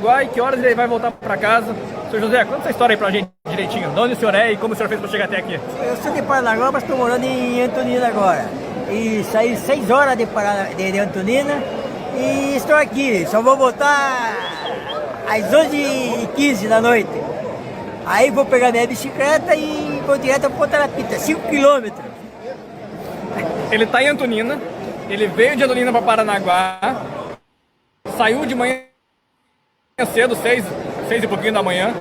Paranaguá e que horas ele vai voltar para casa. Senhor José, conta essa história aí pra gente direitinho. De onde o senhor é e como o senhor fez para chegar até aqui? Eu sou de Paranaguá, mas estou morando em Antonina agora. E saí 6 horas de Antonina e estou aqui. Só vou voltar às 11h15 da noite. Aí vou pegar minha bicicleta e vou direto para Ponta da Pita, 5 quilômetros. Ele tá em Antonina, ele veio de Antonina para Paranaguá, saiu de manhã cedo, 6 e pouquinho da manhã,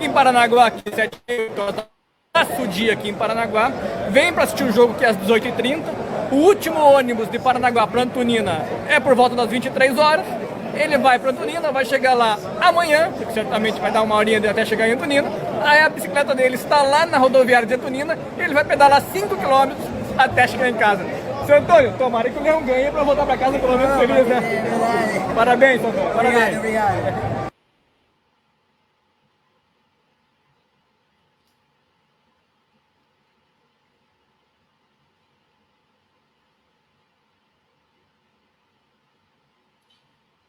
em Paranaguá, aqui 7 horas, passa o dia aqui em Paranaguá, vem para assistir o jogo que é às 18h30, o último ônibus de Paranaguá para Antonina é por volta das 23 horas, ele vai para Antonina, vai chegar lá amanhã, que certamente vai dar uma horinha até chegar em Antonina, aí a bicicleta dele está lá na rodoviária de Antonina, e ele vai pedalar 5 km até chegar em casa. Seu Antônio, tomara que o Leão ganhe para voltar para casa pelo menos feliz, né? Verdade. Parabéns, Antônio. Parabéns. Obrigado.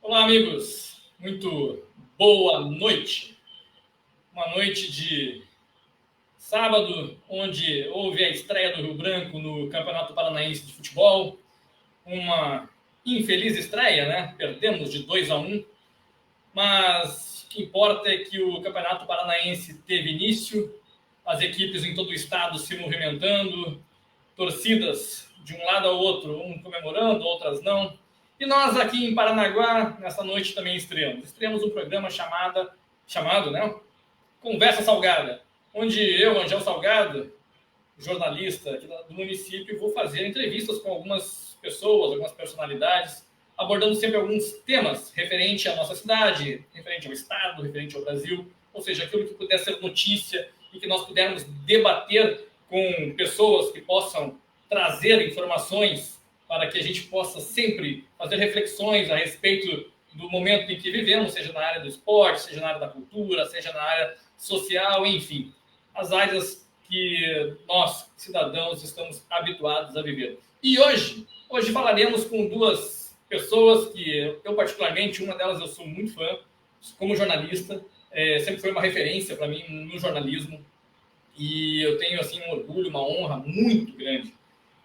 Olá, amigos. Muito boa noite. Uma noite de sábado, onde houve a estreia do Rio Branco no Campeonato Paranaense de Futebol. Uma infeliz estreia, né? Perdemos de 2-1. Mas o que importa é que o Campeonato Paranaense teve início, as equipes em todo o estado se movimentando, torcidas de um lado ao outro, um comemorando, outras não. E nós aqui em Paranaguá, nessa noite também estreamos. Estreamos um programa chamado, né, Conversa Salgada, onde eu, Angel Salgado, jornalista aqui do município, vou fazer entrevistas com algumas pessoas, algumas personalidades, abordando sempre alguns temas referente à nossa cidade, referente ao estado, referente ao Brasil, ou seja, aquilo que puder ser notícia e que nós pudermos debater com pessoas que possam trazer informações para que a gente possa sempre fazer reflexões a respeito do momento em que vivemos, seja na área do esporte, seja na área da cultura, seja na área social, enfim, as áreas que nós, cidadãos, estamos habituados a viver. E hoje falaremos com duas pessoas que eu particularmente, uma delas eu sou muito fã, como jornalista, sempre foi uma referência para mim no jornalismo, e eu tenho assim um orgulho, uma honra muito grande,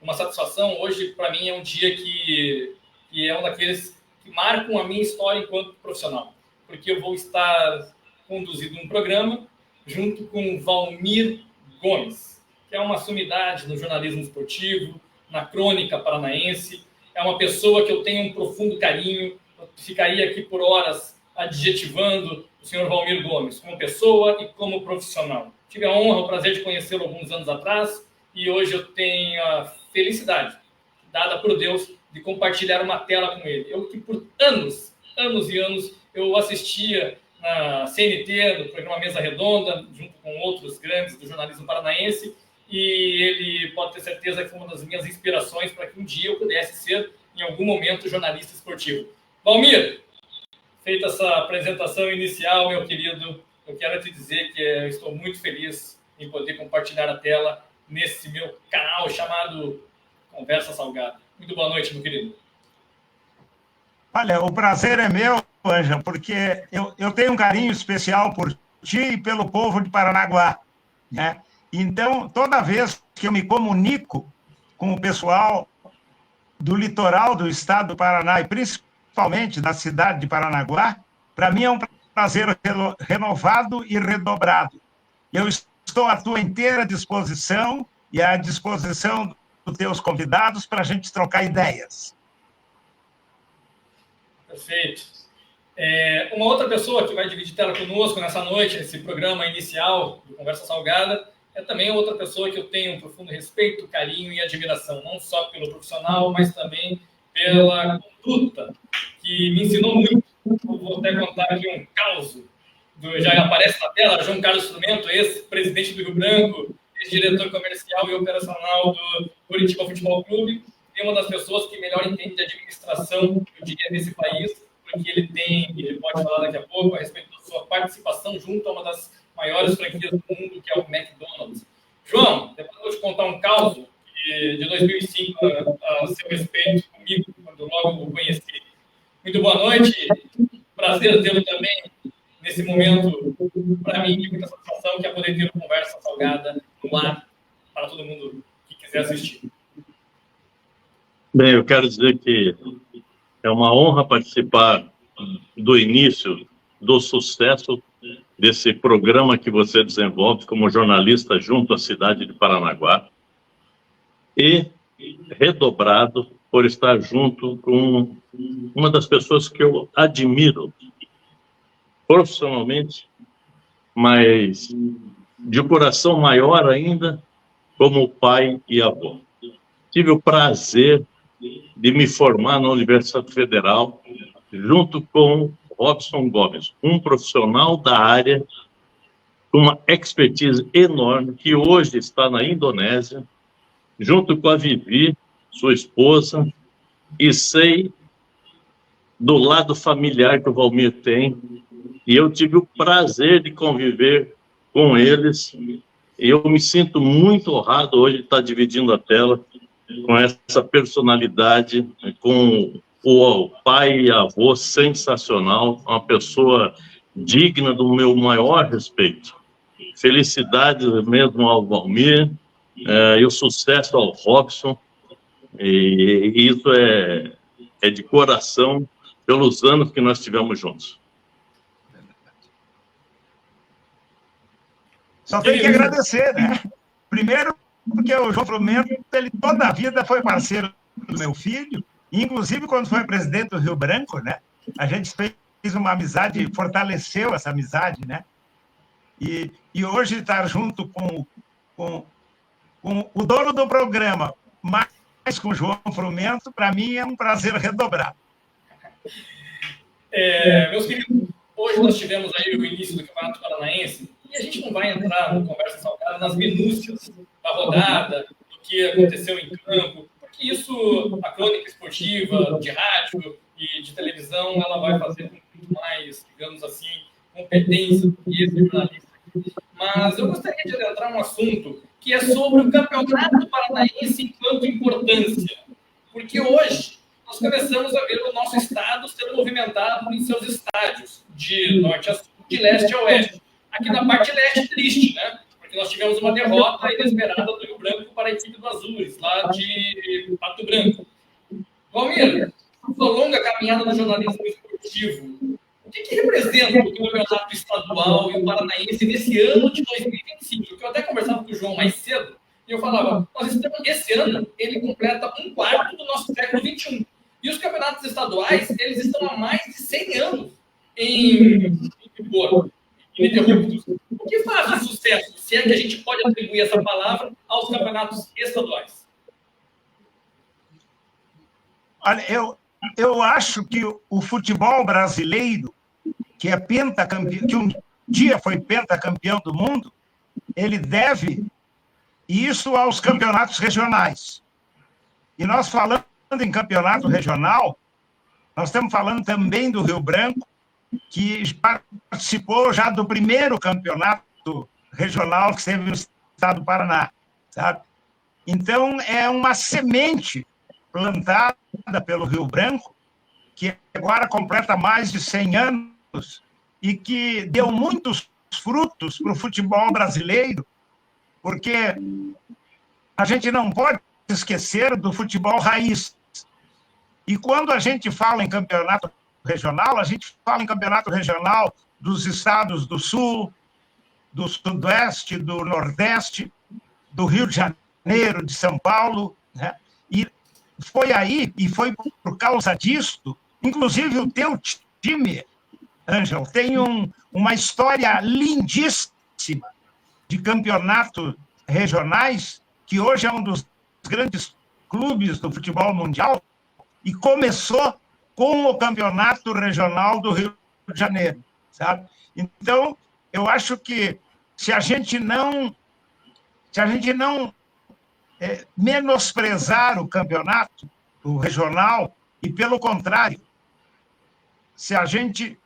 uma satisfação. Hoje, para mim, é um dia que é um daqueles que marcam a minha história enquanto profissional, porque eu vou estar conduzindo um programa junto com Valmir Gomes, que é uma sumidade no jornalismo esportivo, na crônica paranaense, é uma pessoa que eu tenho um profundo carinho, eu ficaria aqui por horas adjetivando o senhor Valmir Gomes, como pessoa e como profissional. Tive a honra, o prazer de conhecê-lo alguns anos atrás, e hoje eu tenho a felicidade, dada por Deus, de compartilhar uma tela com ele. Eu que por anos e anos, eu assistia na CNT, do programa Mesa Redonda, junto com outros grandes do jornalismo paranaense, e ele pode ter certeza que foi uma das minhas inspirações para que um dia eu pudesse ser, em algum momento, jornalista esportivo. Valmir, feita essa apresentação inicial, meu querido, eu quero te dizer que eu estou muito feliz em poder compartilhar a tela nesse meu canal chamado Conversa Salgada. Muito boa noite, meu querido. Olha, o prazer é meu, Ângelo, porque eu tenho um carinho especial por ti e pelo povo de Paranaguá, né? Então, toda vez que eu me comunico com o pessoal do litoral do estado do Paraná, e principalmente da cidade de Paranaguá, para mim é um prazer renovado e redobrado. Eu estou à tua inteira disposição e à disposição dos teus convidados para a gente trocar ideias. Perfeito. Uma outra pessoa que vai dividir tela conosco nessa noite, nesse programa inicial do Conversa Salgada, é também outra pessoa que eu tenho um profundo respeito, carinho e admiração, não só pelo profissional, mas também pela conduta, que me ensinou muito. Eu vou até contar aqui um caos, já aparece na tela, João Carlos Instrumento, ex-presidente do Rio Branco, ex-diretor comercial e operacional do Curitiba Futebol Clube, e uma das pessoas que melhor entende de administração, eu diria, nesse país, porque ele pode falar daqui a pouco a respeito da sua participação junto a uma das maiores franquias do mundo, que é o McDonald's. João, depois eu vou te contar um caso de 2005 a seu respeito comigo, quando logo o conheci. Muito boa noite, prazer tê-lo também nesse momento, para mim, de muita satisfação, que é poder ter uma conversa salgada no ar para todo mundo que quiser assistir. Bem, eu quero dizer que é uma honra participar do início, do sucesso desse programa que você desenvolve como jornalista junto à cidade de Paranaguá e redobrado por estar junto com uma das pessoas que eu admiro profissionalmente, mas de coração maior ainda, como pai e avô. Tive o prazer de me formar na Universidade Federal, junto com Robson Gomes, um profissional da área, com uma expertise enorme, que hoje está na Indonésia, junto com a Vivi, sua esposa, e sei do lado familiar que o Valmir tem, e eu tive o prazer de conviver com eles, e eu me sinto muito honrado hoje de estar dividindo a tela com essa personalidade, com o pai e avô sensacional, uma pessoa digna do meu maior respeito. Felicidades mesmo ao Valmir, e o sucesso ao Robson, e isso é de coração pelos anos que nós tivemos juntos. Só tem que agradecer, né? Primeiro, porque o João Frumento, ele toda a vida foi parceiro do meu filho, inclusive quando foi presidente do Rio Branco, né? A gente fez uma amizade, fortaleceu essa amizade, né? E hoje estar junto com o dono do programa, mais com o João Frumento, para mim é um prazer redobrado. Meus queridos, hoje nós tivemos aí o início do Campeonato Paranaense e a gente não vai entrar no Conversa Salgada nas minúcias da rodada, do que aconteceu em campo, porque isso, a crônica esportiva de rádio e de televisão, ela vai fazer com muito mais, digamos assim, competência do que esse jornalista. Mas eu gostaria de adentrar um assunto que é sobre o Campeonato Paranaense enquanto importância, porque hoje nós começamos a ver o nosso estado sendo movimentado em seus estádios, de norte a sul, de leste a oeste. Aqui na parte leste, triste, né? Porque nós tivemos uma derrota inesperada do Rio Branco para a equipe do Azures, lá de Pato Branco. Valmir, sua longa caminhada no jornalismo esportivo, o que representa o campeonato estadual e o paranaense nesse ano de 2025? Que eu até conversava com o João mais cedo, e eu falava, esse ano ele completa um quarto do nosso século XXI. E os campeonatos estaduais, eles estão há mais de 100 anos em vigor, ininterruptos. O que faz o sucesso, se é que a gente pode atribuir essa palavra, aos campeonatos estaduais? Olha, eu acho que o futebol brasileiro, que é pentacampeão, que um dia foi pentacampeão do mundo, ele deve isso aos campeonatos regionais. E nós falando em campeonato regional, nós estamos falando também do Rio Branco, que participou já do primeiro campeonato regional que teve no estado do Paraná, sabe? Então, é uma semente plantada pelo Rio Branco, que agora completa mais de 100 anos e que deu muitos frutos para o futebol brasileiro, porque a gente não pode esquecer do futebol raiz. E quando a gente fala em campeonato regional, a gente fala em campeonato regional dos estados do Sul, do Sudeste, do Nordeste, do Rio de Janeiro, de São Paulo, né? E foi aí, e foi por causa disso, inclusive o teu time, Ângelo, tem uma história lindíssima de campeonatos regionais, que hoje é um dos grandes clubes do futebol mundial, e começou com o campeonato regional do Rio de Janeiro, sabe? Então, eu acho que se a gente não menosprezar o campeonato, o regional, e pelo contrário, se a gente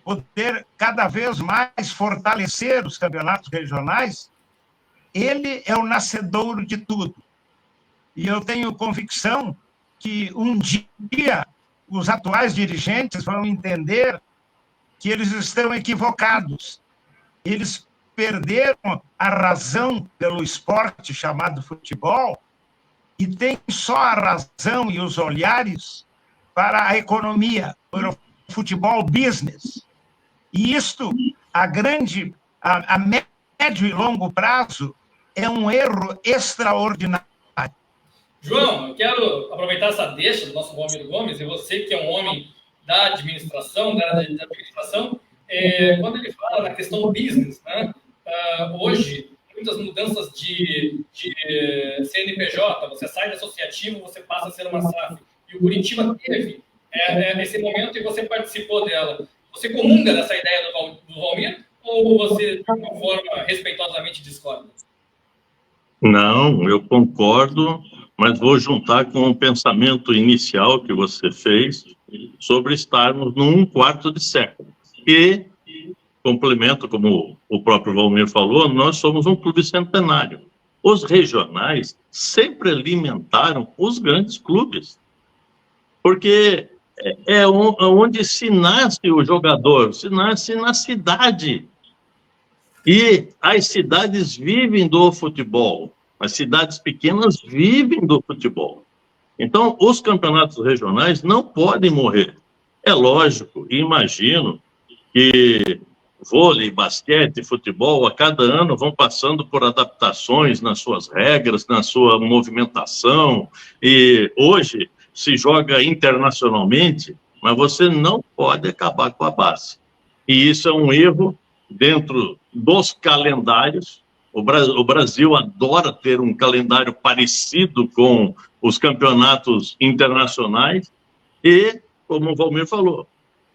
poder cada vez mais fortalecer os campeonatos regionais, ele é o nascedouro de tudo. E eu tenho convicção que um dia os atuais dirigentes vão entender que eles estão equivocados. Eles perderam a razão pelo esporte chamado futebol e têm só a razão e os olhares para a economia, para o futebol business. E isto, a médio e longo prazo, é um erro extraordinário. João, eu quero aproveitar essa deixa do nosso Valmir Gomes, e você que é um homem da administração, quando ele fala da questão business, né? Hoje, muitas mudanças de CNPJ, você sai do associativo, você passa a ser uma SAF. E o Curitiba teve nesse momento e você participou dela. Você comunga dessa ideia do Valmir ou você, de uma forma respeitosamente, discorda? Não, eu concordo, mas vou juntar com o pensamento inicial que você fez sobre estarmos num quarto de século. E, complemento, como o próprio Valmir falou, nós somos um clube centenário. Os regionais sempre alimentaram os grandes clubes, porque é onde se nasce o jogador, se nasce na cidade. E as cidades vivem do futebol, as cidades pequenas vivem do futebol. Então, os campeonatos regionais não podem morrer. É lógico, imagino que vôlei, basquete, futebol, a cada ano vão passando por adaptações nas suas regras, na sua movimentação, e hoje se joga internacionalmente, mas você não pode acabar com a base. E isso é um erro dentro dos calendários. O Brasil adora ter um calendário parecido com os campeonatos internacionais e, como o Valmir falou,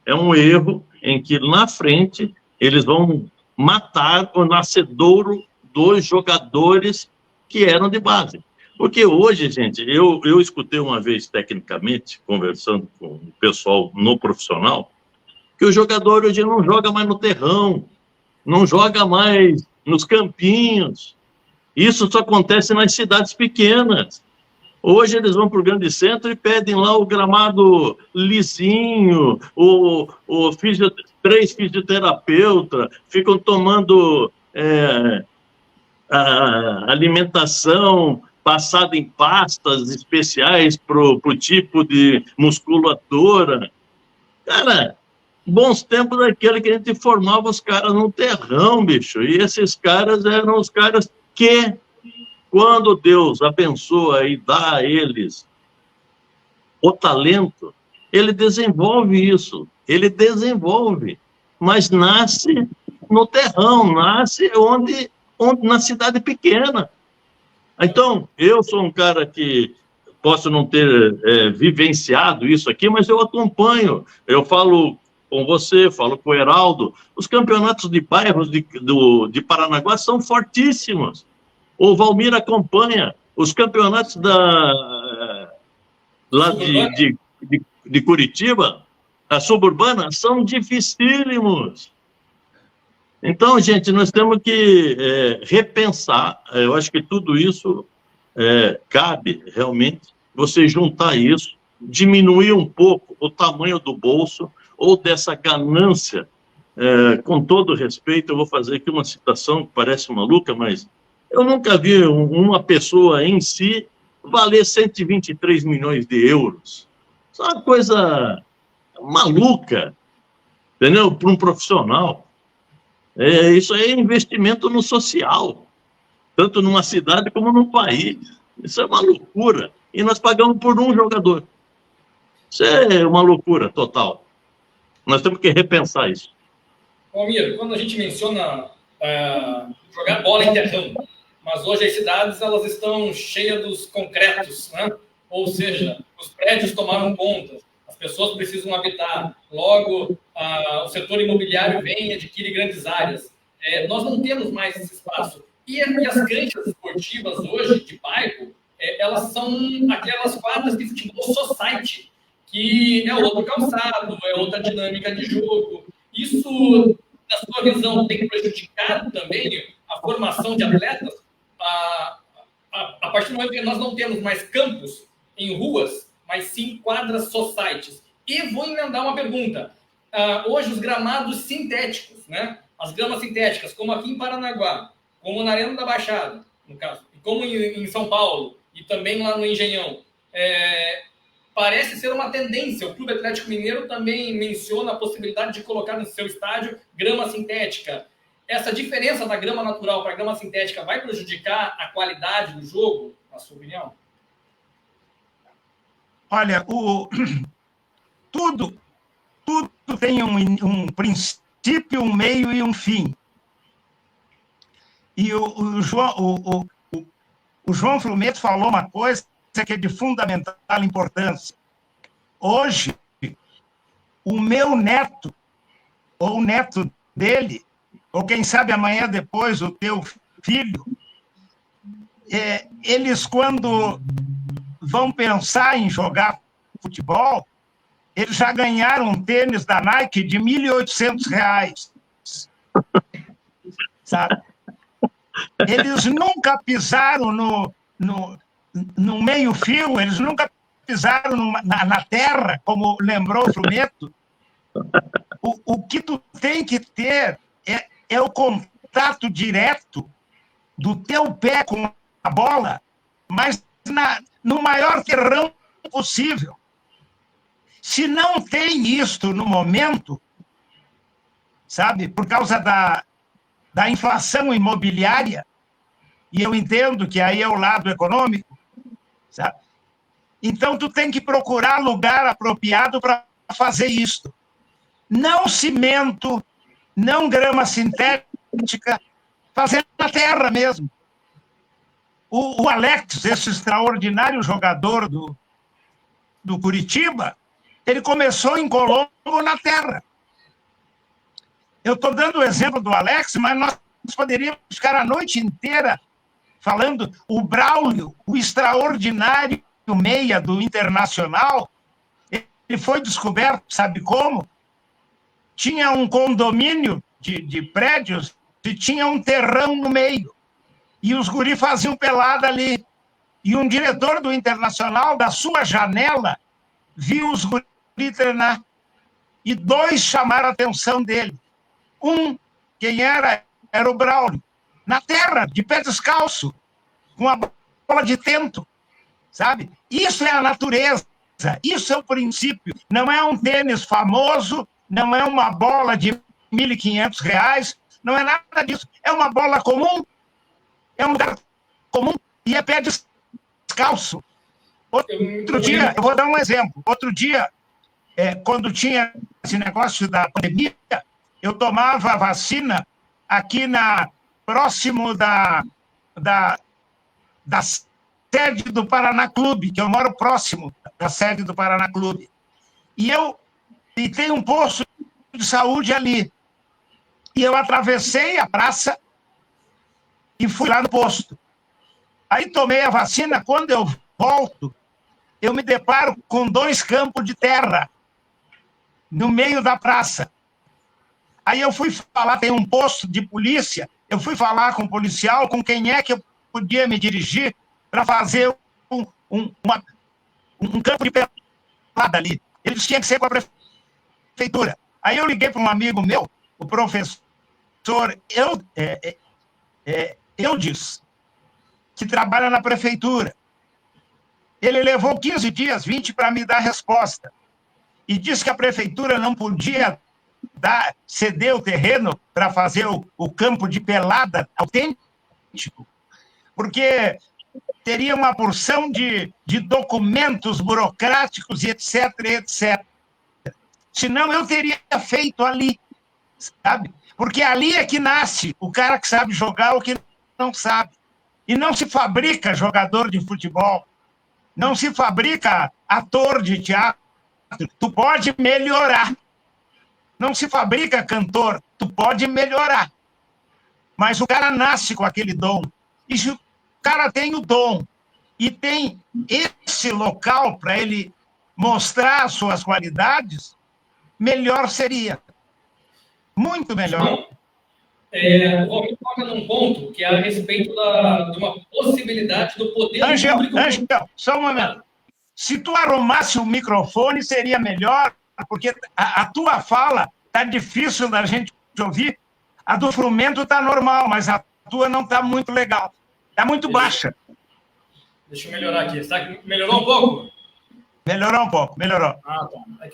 é um erro em que, na frente, eles vão matar o nascedouro dos jogadores que eram de base. Porque hoje, gente, eu escutei uma vez, tecnicamente, conversando com o pessoal no profissional, que o jogador hoje não joga mais no terrão, não joga mais nos campinhos. Isso só acontece nas cidades pequenas. Hoje eles vão para o grande centro e pedem lá o gramado lisinho, três fisioterapeutas, ficam tomando a alimentação passada em pastas especiais para o tipo de musculatura. Cara, bons tempos daquele que a gente formava os caras no terrão, bicho. E esses caras eram os caras que, quando Deus abençoa e dá a eles o talento, ele desenvolve isso. Ele desenvolve. Mas nasce no terrão, nasce onde na cidade pequena. Então, eu sou um cara que posso não ter vivenciado isso aqui, mas eu acompanho. Eu falo com você, falo com o Heraldo. Os campeonatos de bairros de Paranaguá são fortíssimos. O Valmir acompanha. Os campeonatos lá de Curitiba, a suburbana, são dificílimos. Então, gente, nós temos que repensar. Eu acho que tudo isso cabe, realmente, você juntar isso, diminuir um pouco o tamanho do bolso ou dessa ganância. Com todo respeito, eu vou fazer aqui uma citação que parece maluca, mas eu nunca vi uma pessoa em si valer 123 milhões de euros. Isso é uma coisa maluca, entendeu? Para um profissional. Isso é investimento no social, tanto numa cidade como num país. Isso é uma loucura. E nós pagamos por um jogador. Isso é uma loucura total. Nós temos que repensar isso. Valmir, quando a gente menciona jogar bola em terrão, mas hoje as cidades elas estão cheias dos concretos, né? Ou seja, os prédios tomaram conta, as pessoas precisam habitar, logo o setor imobiliário vem e adquire grandes áreas. Nós não temos mais esse espaço. E as canchas esportivas hoje de bairro, elas são aquelas quadras de futebol society, que é outro calçado, é outra dinâmica de jogo. Isso, na sua visão, tem prejudicado também a formação de atletas? A partir do momento que nós não temos mais campos em ruas, mas sim quadras societies. E vou emendar uma pergunta. hoje os gramados sintéticos, né? As gramas sintéticas, como aqui em Paranaguá, como na Arena da Baixada, no caso, como em São Paulo e também lá no Engenhão, parece ser uma tendência. O Clube Atlético Mineiro também menciona a possibilidade de colocar no seu estádio grama sintética. Essa diferença da grama natural para a grama sintética vai prejudicar a qualidade do jogo, na sua opinião? Olha, tudo tem um princípio, um meio e um fim. E o João Flumeto falou uma coisa que é de fundamental importância. Hoje, o meu neto, ou o neto dele, ou quem sabe amanhã depois o teu filho, eles, quando vão pensar em jogar futebol, eles já ganharam um tênis da Nike de R$ 1.800, sabe? Eles nunca pisaram no meio-fio, eles nunca pisaram na terra, como lembrou o Frumeto. O que tu tem que ter é o contato direto do teu pé com a bola, mas no maior terrão possível. Se não tem isto no momento, sabe, por causa da inflação imobiliária, e eu entendo que aí é o lado econômico, sabe? Então, tu tem que procurar lugar apropriado para fazer isso. Não cimento, não grama sintética, fazer na terra mesmo. O Alex, esse extraordinário jogador do Curitiba, ele começou em Colombo na terra. Eu estou dando o exemplo do Alex, mas nós poderíamos ficar a noite inteira falando. O Braulio, o extraordinário meia do Internacional, ele foi descoberto, sabe como? Tinha um condomínio de prédios e tinha um terrão no meio. E os guris faziam pelada ali. E um diretor do Internacional, da sua janela, viu os guris treinar. E dois chamaram a atenção dele. Quem era? Era o Braulio. Na terra, de pé descalço, com a bola de tento, sabe? Isso é a natureza, isso é o princípio. Não é um tênis famoso, não é uma bola de R$ 1.500, não é nada disso. É uma bola comum, é um lugar comum e é pé descalço. Outro dia, eu vou dar um exemplo. Outro dia, quando tinha esse negócio da pandemia, eu tomava a vacina aqui próximo da sede do Paraná Clube, que eu moro próximo da sede do Paraná Clube. E tem um posto de saúde ali. E eu atravessei a praça e fui lá no posto. Aí tomei a vacina. Quando eu volto, eu me deparo com 2 campos de terra no meio da praça. Aí eu fui falar, tem um posto de polícia, eu fui falar com o policial, com quem é que eu podia me dirigir para fazer um campo de pelada ali. Eles tinham que ser com a prefeitura. Aí eu liguei para um amigo meu, o professor Eudes, que trabalha na prefeitura. Ele levou 15 dias, 20, para me dar resposta. E disse que a prefeitura não podia ceder o terreno para fazer o campo de pelada autêntico, porque teria uma porção de documentos burocráticos e etc, etc. Senão eu teria feito ali, sabe? Porque ali é que nasce o cara que sabe jogar ou que não sabe. E não se fabrica jogador de futebol, não se fabrica ator de teatro. Tu pode melhorar. Não se fabrica cantor, tu pode melhorar. Mas o cara nasce com aquele dom. E se o cara tem o dom e tem esse local para ele mostrar as suas qualidades, melhor seria. Muito melhor. O Romero toca num ponto que é a respeito de uma possibilidade do poder público... Angel, só um momento. Se tu arrumasse o microfone, seria melhor, porque a tua fala está difícil da gente ouvir. A do Frumento está normal, mas a tua não está muito legal. Está muito baixa. Deixa eu melhorar aqui. Será que melhorou um pouco? Melhorou um pouco, melhorou. Ah, tá. É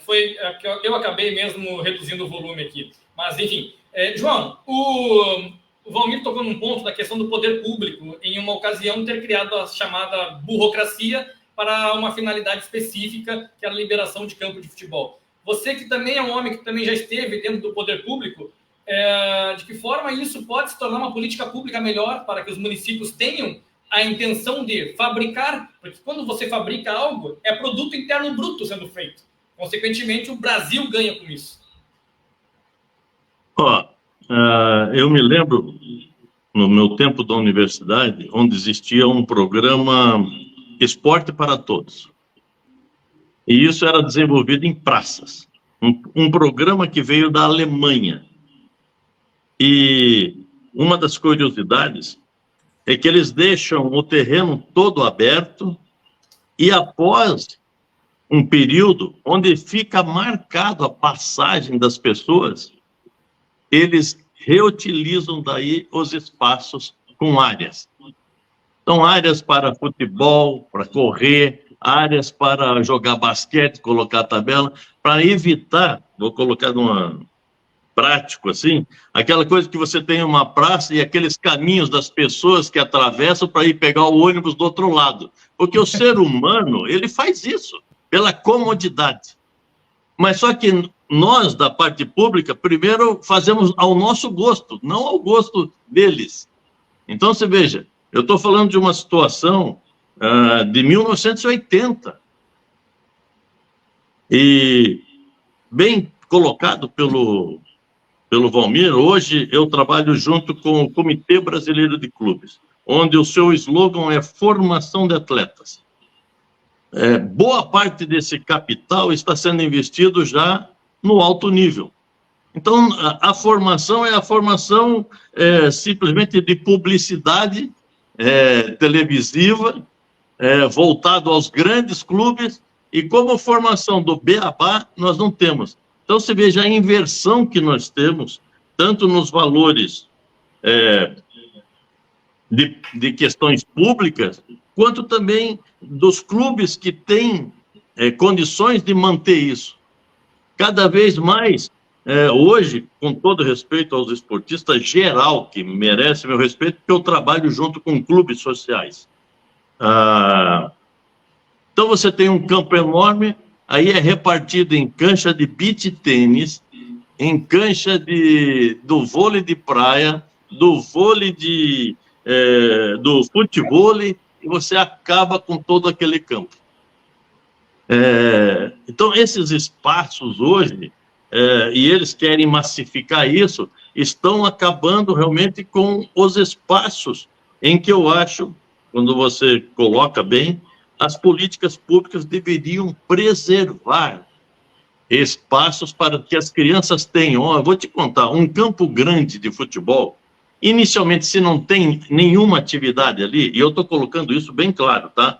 que eu acabei mesmo reduzindo o volume aqui. Mas, enfim. João, o Valmir tocou num ponto da questão do poder público em uma ocasião ter criado a chamada burocracia para uma finalidade específica, que era a liberação de campo de futebol. Você que também é um homem que também já esteve dentro do poder público, de que forma isso pode se tornar uma política pública melhor para que os municípios tenham a intenção de fabricar, porque quando você fabrica algo, é produto interno bruto sendo feito. Consequentemente, o Brasil ganha com isso. Eu me lembro, no meu tempo da universidade, onde existia um programa Esporte para Todos. E isso era desenvolvido em praças. Um programa que veio da Alemanha. E uma das curiosidades é que eles deixam o terreno todo aberto e após um período onde fica marcado a passagem das pessoas, eles reutilizam daí os espaços com áreas. Então, áreas para futebol, para correr, áreas para jogar basquete, colocar tabela, para evitar, vou colocar numa prático assim, aquela coisa que você tem uma praça e aqueles caminhos das pessoas que atravessam para ir pegar o ônibus do outro lado. Porque o ser humano, ele faz isso, pela comodidade. Mas só que nós, da parte pública, primeiro fazemos ao nosso gosto, não ao gosto deles. Então, você veja, eu estou falando de uma situação de 1980. E, bem colocado pelo Valmir, hoje eu trabalho junto com o Comitê Brasileiro de Clubes, onde o seu slogan é formação de atletas. Boa parte desse capital está sendo investido já no alto nível. Então, a formação é a formação simplesmente de publicidade televisiva, voltado aos grandes clubes, e como formação do beabá, nós não temos. Então, você veja a inversão que nós temos, tanto nos valores de questões públicas, quanto também dos clubes que têm condições de manter isso. Cada vez mais, hoje, com todo respeito aos esportistas geral, que merece meu respeito, porque eu trabalho junto com clubes sociais. Então, você tem um campo enorme, aí é repartido em cancha de beach tênis, em cancha do vôlei de praia, do vôlei do futevôlei, e você acaba com todo aquele campo. Então, esses espaços hoje, e eles querem massificar isso, estão acabando realmente com os espaços em que eu acho, quando você coloca bem, as políticas públicas deveriam preservar espaços para que as crianças tenham. Eu vou te contar, um campo grande de futebol, inicialmente, se não tem nenhuma atividade ali, e eu estou colocando isso bem claro, tá?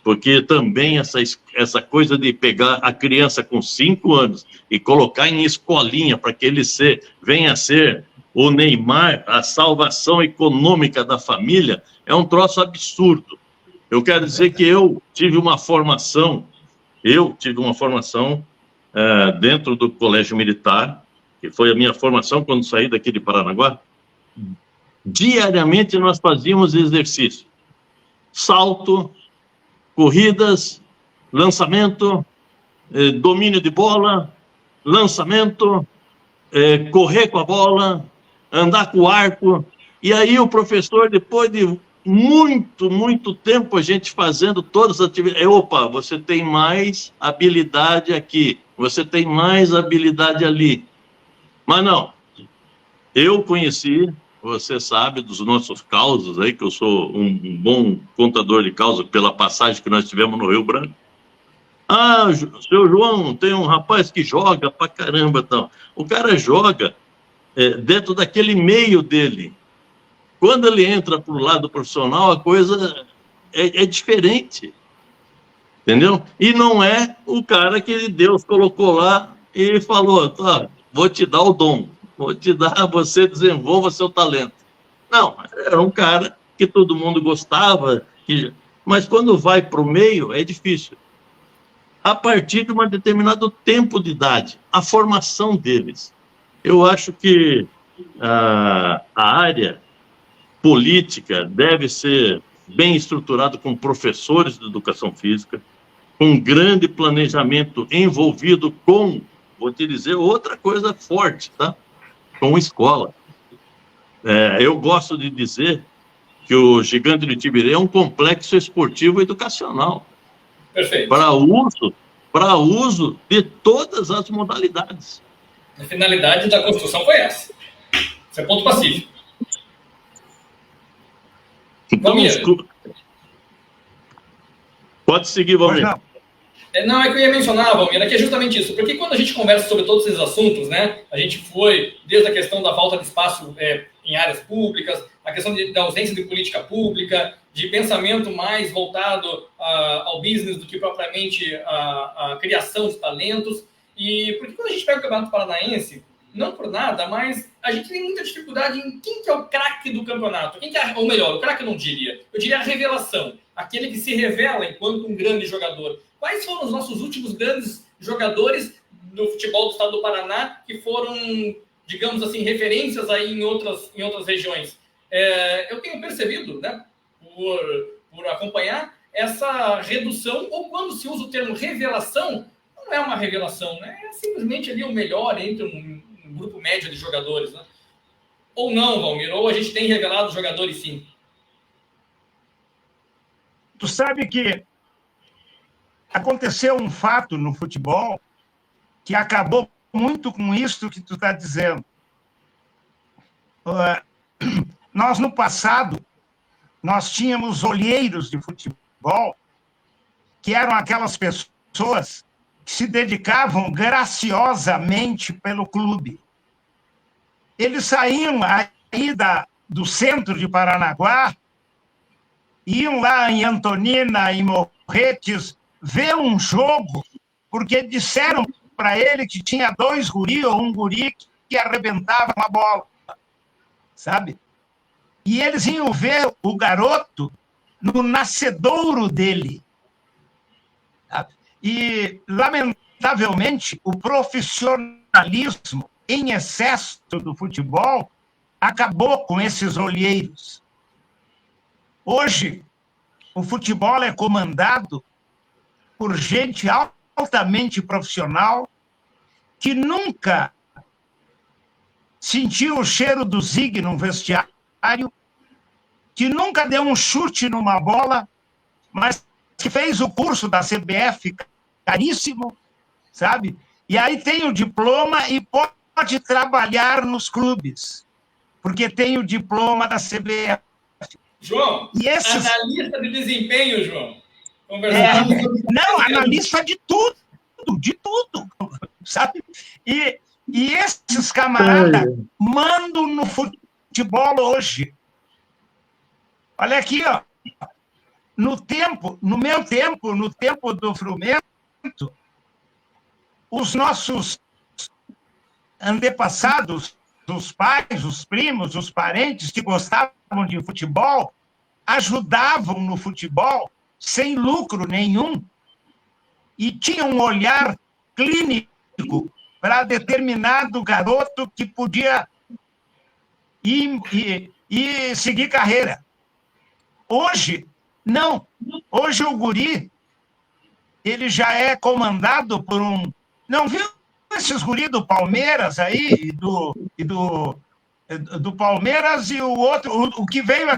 Porque também essa coisa de pegar a criança com 5 anos e colocar em escolinha para que ele venha a ser o Neymar, a salvação econômica da família, é um troço absurdo. Eu quero dizer que eu tive uma formação dentro do Colégio Militar, que foi a minha formação quando saí daqui de Paranaguá. Diariamente nós fazíamos exercício, salto, corridas, lançamento, domínio de bola, lançamento, correr com a bola, andar com o arco. E aí o professor, depois de muito tempo a gente fazendo todas as atividades, opa, você tem mais habilidade aqui, você tem mais habilidade ali. Mas não, eu conheci, você sabe dos nossos causos aí, que eu sou um bom contador de causas pela passagem que nós tivemos no Rio Branco. Seu João, tem um rapaz que joga pra caramba, então. O cara joga dentro daquele meio dele. Quando ele entra para o lado profissional, a coisa é diferente. Entendeu? E não é o cara que Deus colocou lá e falou, tá, vou te dar o dom, vou te dar, você desenvolva seu talento. Não, era um cara que todo mundo gostava, mas quando vai para o meio é difícil. A partir de um determinado tempo de idade, a formação deles. Eu acho que a área política deve ser bem estruturada com professores de educação física, com um grande planejamento envolvido com, vou te dizer, outra coisa forte, tá? Com escola. Eu gosto de dizer que o Gigante de Tiberê é um complexo esportivo educacional. Perfeito. Para uso de todas as modalidades. A finalidade da construção foi essa. Esse é ponto pacífico. Então, pode seguir, Valmir. Não, é que eu ia mencionar, Valmir, é que é justamente isso. Porque quando a gente conversa sobre todos esses assuntos, né, a gente foi desde a questão da falta de espaço em áreas públicas, a questão da ausência de política pública, de pensamento mais voltado ao business do que propriamente a criação de talentos. E porque quando a gente pega o Campeonato Paranaense, não por nada, mas a gente tem muita dificuldade em quem que é o craque do campeonato. Ou melhor, o craque eu não diria. Eu diria a revelação. Aquele que se revela enquanto um grande jogador. Quais foram os nossos últimos grandes jogadores do futebol do estado do Paraná que foram, digamos assim, referências aí em outras regiões? Eu tenho percebido, né, por acompanhar essa redução, ou quando se usa o termo revelação, não é uma revelação, né? É simplesmente ali o melhor entre um grupo médio de jogadores, né? Ou não, Valmir, ou a gente tem revelado jogadores sim. Tu sabe que aconteceu um fato no futebol que acabou muito com isso que tu está dizendo. Nós, no passado, nós tínhamos olheiros de futebol que eram aquelas pessoas que se dedicavam graciosamente pelo clube. Eles saíam aí do centro de Paranaguá, iam lá em Antonina, em Morretes, ver um jogo, porque disseram para ele que tinha 2 guri ou um guri que arrebentava uma bola, sabe? E eles iam ver o garoto no nascedouro dele. Sabe? E, lamentavelmente, o profissionalismo em excesso do futebol acabou com esses olheiros. Hoje, o futebol é comandado por gente altamente profissional que nunca sentiu o cheiro do Zig no vestiário, que nunca deu um chute numa bola, mas que fez o curso da CBF caríssimo, sabe? E aí tem o diploma e pode trabalhar nos clubes, porque tem o diploma da CBF. João, analista de desempenho, João. Não, analista de tudo, sabe? E esses camaradas mandam no futebol hoje. Olha aqui, ó. No meu tempo, no tempo do Frumento, os nossos antepassados, os pais, os primos, os parentes que gostavam de futebol, ajudavam no futebol sem lucro nenhum e tinham um olhar clínico para determinado garoto que podia ir seguir carreira. Hoje, não. Hoje o guri, ele já é comandado por um... Não viu esses guri do Palmeiras aí, do Palmeiras e o outro, o que veio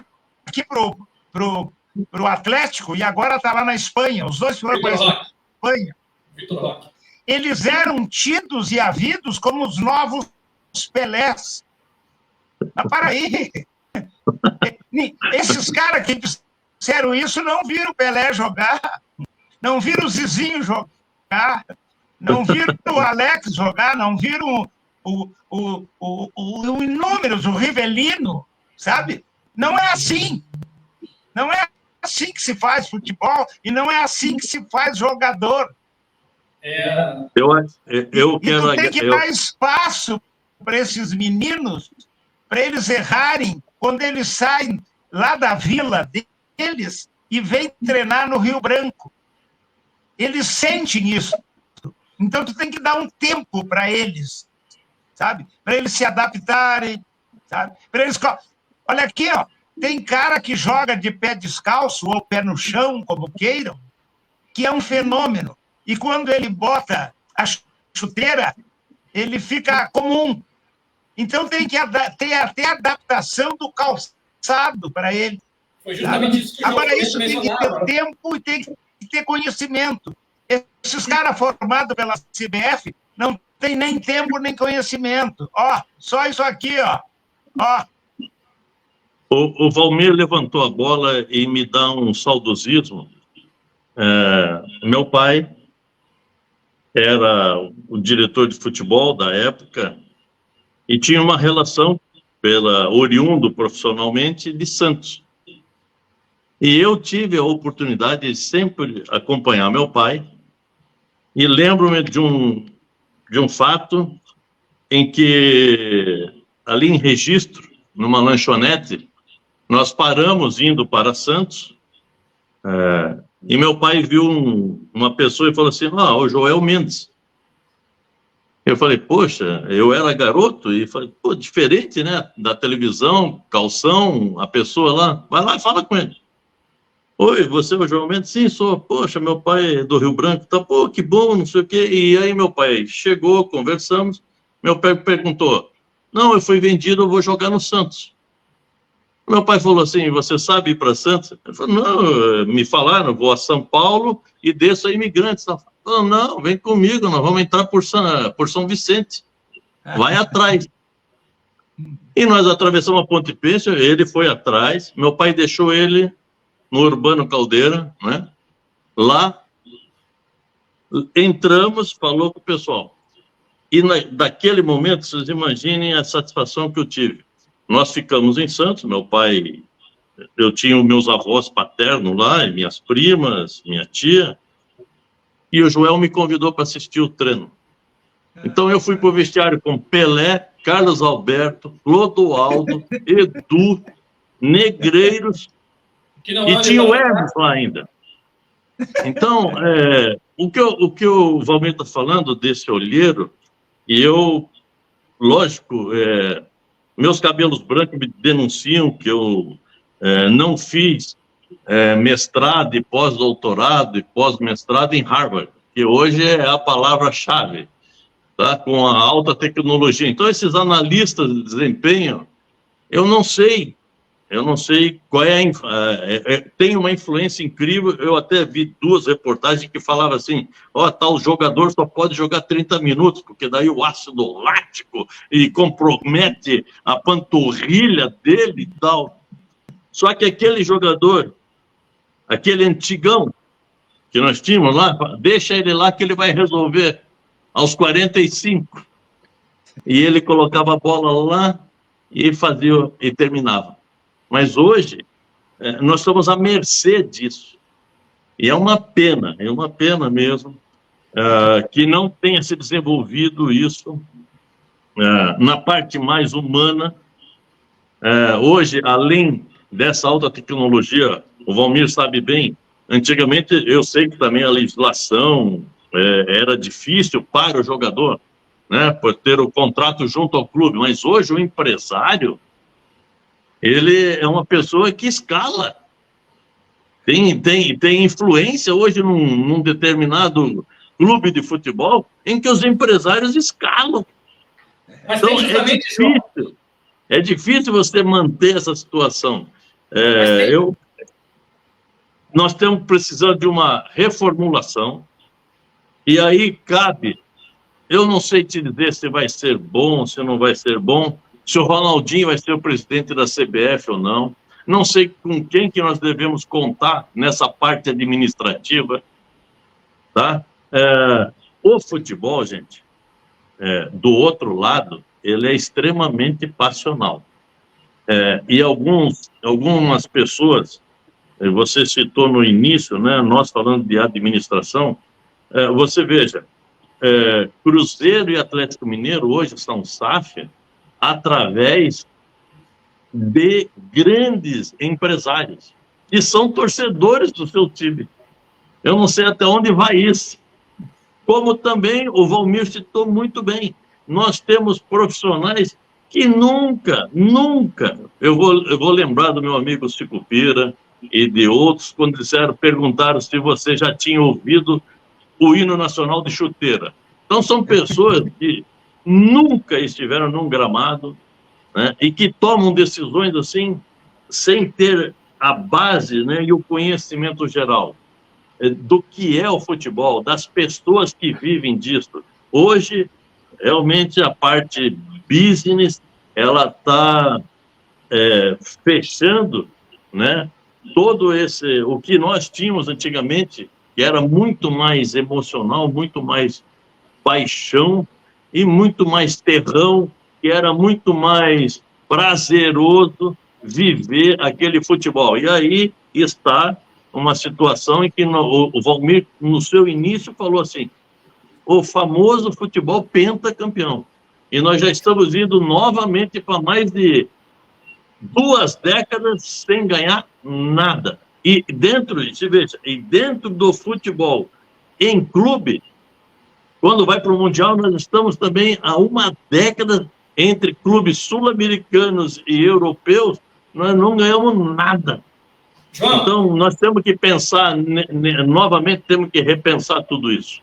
aqui pro Atlético e agora está lá na Espanha. Os dois foram para a Espanha. Eles eram tidos e havidos como os novos Pelés. Mas para aí. Esses caras que disseram isso não viram o Pelé jogar, não viram o Zizinho jogar, não viram o Alex jogar, não viram o Inúmeros, o Rivelino, sabe? Não é assim. Não é assim que se faz futebol e não é assim que se faz jogador. Eu E quero... tu tem que dar espaço para esses meninos, para eles errarem quando eles saem lá da vila deles e vêm treinar no Rio Branco. Eles sentem isso. Então, tu tem que dar um tempo para eles, sabe? Para eles se adaptarem, sabe? Para eles... Olha aqui, ó. Tem cara que joga de pé descalço ou pé no chão, como queiram, que é um fenômeno. E quando ele bota a chuteira, ele fica comum. Então, tem que ter a adaptação do calçado para ele. Foi justamente isso que Agora, isso tem que ter tempo e tem que ter conhecimento. Esses caras formados pela CBF não tem nem tempo nem conhecimento. Ó, só isso aqui, ó. Ó. O Valmir levantou a bola e me dá um saudosismo. Meu pai era o diretor de futebol da época e tinha uma relação, oriundo profissionalmente, de Santos. E eu tive a oportunidade de sempre acompanhar meu pai e lembro-me de um fato em que, ali em Registro, numa lanchonete, nós paramos indo para Santos, e meu pai viu uma pessoa e falou assim, o Joel Mendes. Eu falei, poxa, eu era garoto, e falei, pô, diferente, né, da televisão, calção, a pessoa lá, vai lá e fala com ele. Oi, você é o Joel Mendes? Sim, sou. Poxa, meu pai é do Rio Branco, tá, pô, que bom, não sei o quê. E aí meu pai chegou, conversamos, meu pai perguntou, não, eu fui vendido, eu vou jogar no Santos. Meu pai falou assim, você sabe ir para Santos? Eu falei, não, me falaram, vou a São Paulo e desço a Imigrantes. Falei, não, vem comigo, nós vamos entrar por São Vicente. Vai atrás. E nós atravessamos a Ponte Pêncil, ele foi atrás, meu pai deixou ele no Urbano Caldeira, né? Lá, entramos, falou com o pessoal. E daquele momento, vocês imaginem a satisfação que eu tive. Nós ficamos em Santos, meu pai, eu tinha os meus avós paternos lá, e minhas primas, minha tia, e o Joel me convidou para assistir o treino. Então eu fui para o vestiário com Pelé, Carlos Alberto, Clodoaldo, Edu, Negreiros, e tinha o Hermes lá ainda. Então, o que o Valmir está falando desse olheiro, e eu, lógico, meus cabelos brancos me denunciam que eu não fiz mestrado e pós-doutorado e pós-mestrado em Harvard, que hoje é a palavra-chave, tá? Com a alta tecnologia. Então, esses analistas de desempenho, eu não sei qual tem uma influência incrível. Eu até vi 2 reportagens que falavam assim, tal jogador só pode jogar 30 minutos, porque daí o ácido lático e compromete a panturrilha dele e tal. Só que aquele jogador, aquele antigão que nós tínhamos lá, deixa ele lá que ele vai resolver aos 45. E ele colocava a bola lá e fazia e terminava. Mas hoje, nós estamos à mercê disso. E é uma pena mesmo, que não tenha se desenvolvido isso na parte mais humana. Hoje, além dessa alta tecnologia, o Valmir sabe bem, antigamente eu sei que também a legislação era difícil para o jogador, né, por ter o contrato junto ao clube, mas hoje o empresário, ele é uma pessoa que escala. Tem influência hoje num determinado clube de futebol em que os empresários escalam. Mas então, justamente é difícil você manter essa situação. Nós estamos precisando de uma reformulação e aí cabe, eu não sei te dizer se vai ser bom, se não vai ser bom, se o Ronaldinho vai ser o presidente da CBF ou não. Não sei com quem que nós devemos contar nessa parte administrativa. Tá? O futebol, gente, do outro lado, ele é extremamente passional. E algumas pessoas você citou no início, né, nós falando de administração, você veja, Cruzeiro e Atlético Mineiro hoje são SAF através de grandes empresários, que são torcedores do seu time. Eu não sei até onde vai isso. Como também o Valmir citou muito bem, nós temos profissionais que nunca, eu vou lembrar do meu amigo Sicupira e de outros, quando perguntaram se você já tinha ouvido o hino nacional de chuteira. Então, são pessoas que nunca estiveram num gramado, né, e que tomam decisões assim, sem ter a base, né, e o conhecimento geral do que é o futebol, das pessoas que vivem disso. Hoje, realmente, a parte business, ela está fechando, né, todo o que nós tínhamos antigamente, que era muito mais emocional, muito mais paixão e muito mais terrão, que era muito mais prazeroso viver aquele futebol. E aí está uma situação em que o Valmir, no seu início, falou assim, o famoso futebol pentacampeão. E nós já estamos indo novamente para mais de 2 décadas sem ganhar nada. E dentro do futebol em clube, quando vai para o Mundial, nós estamos também há 1 década entre clubes sul-americanos e europeus, nós não ganhamos nada. João, então, nós temos que pensar, novamente, temos que repensar tudo isso.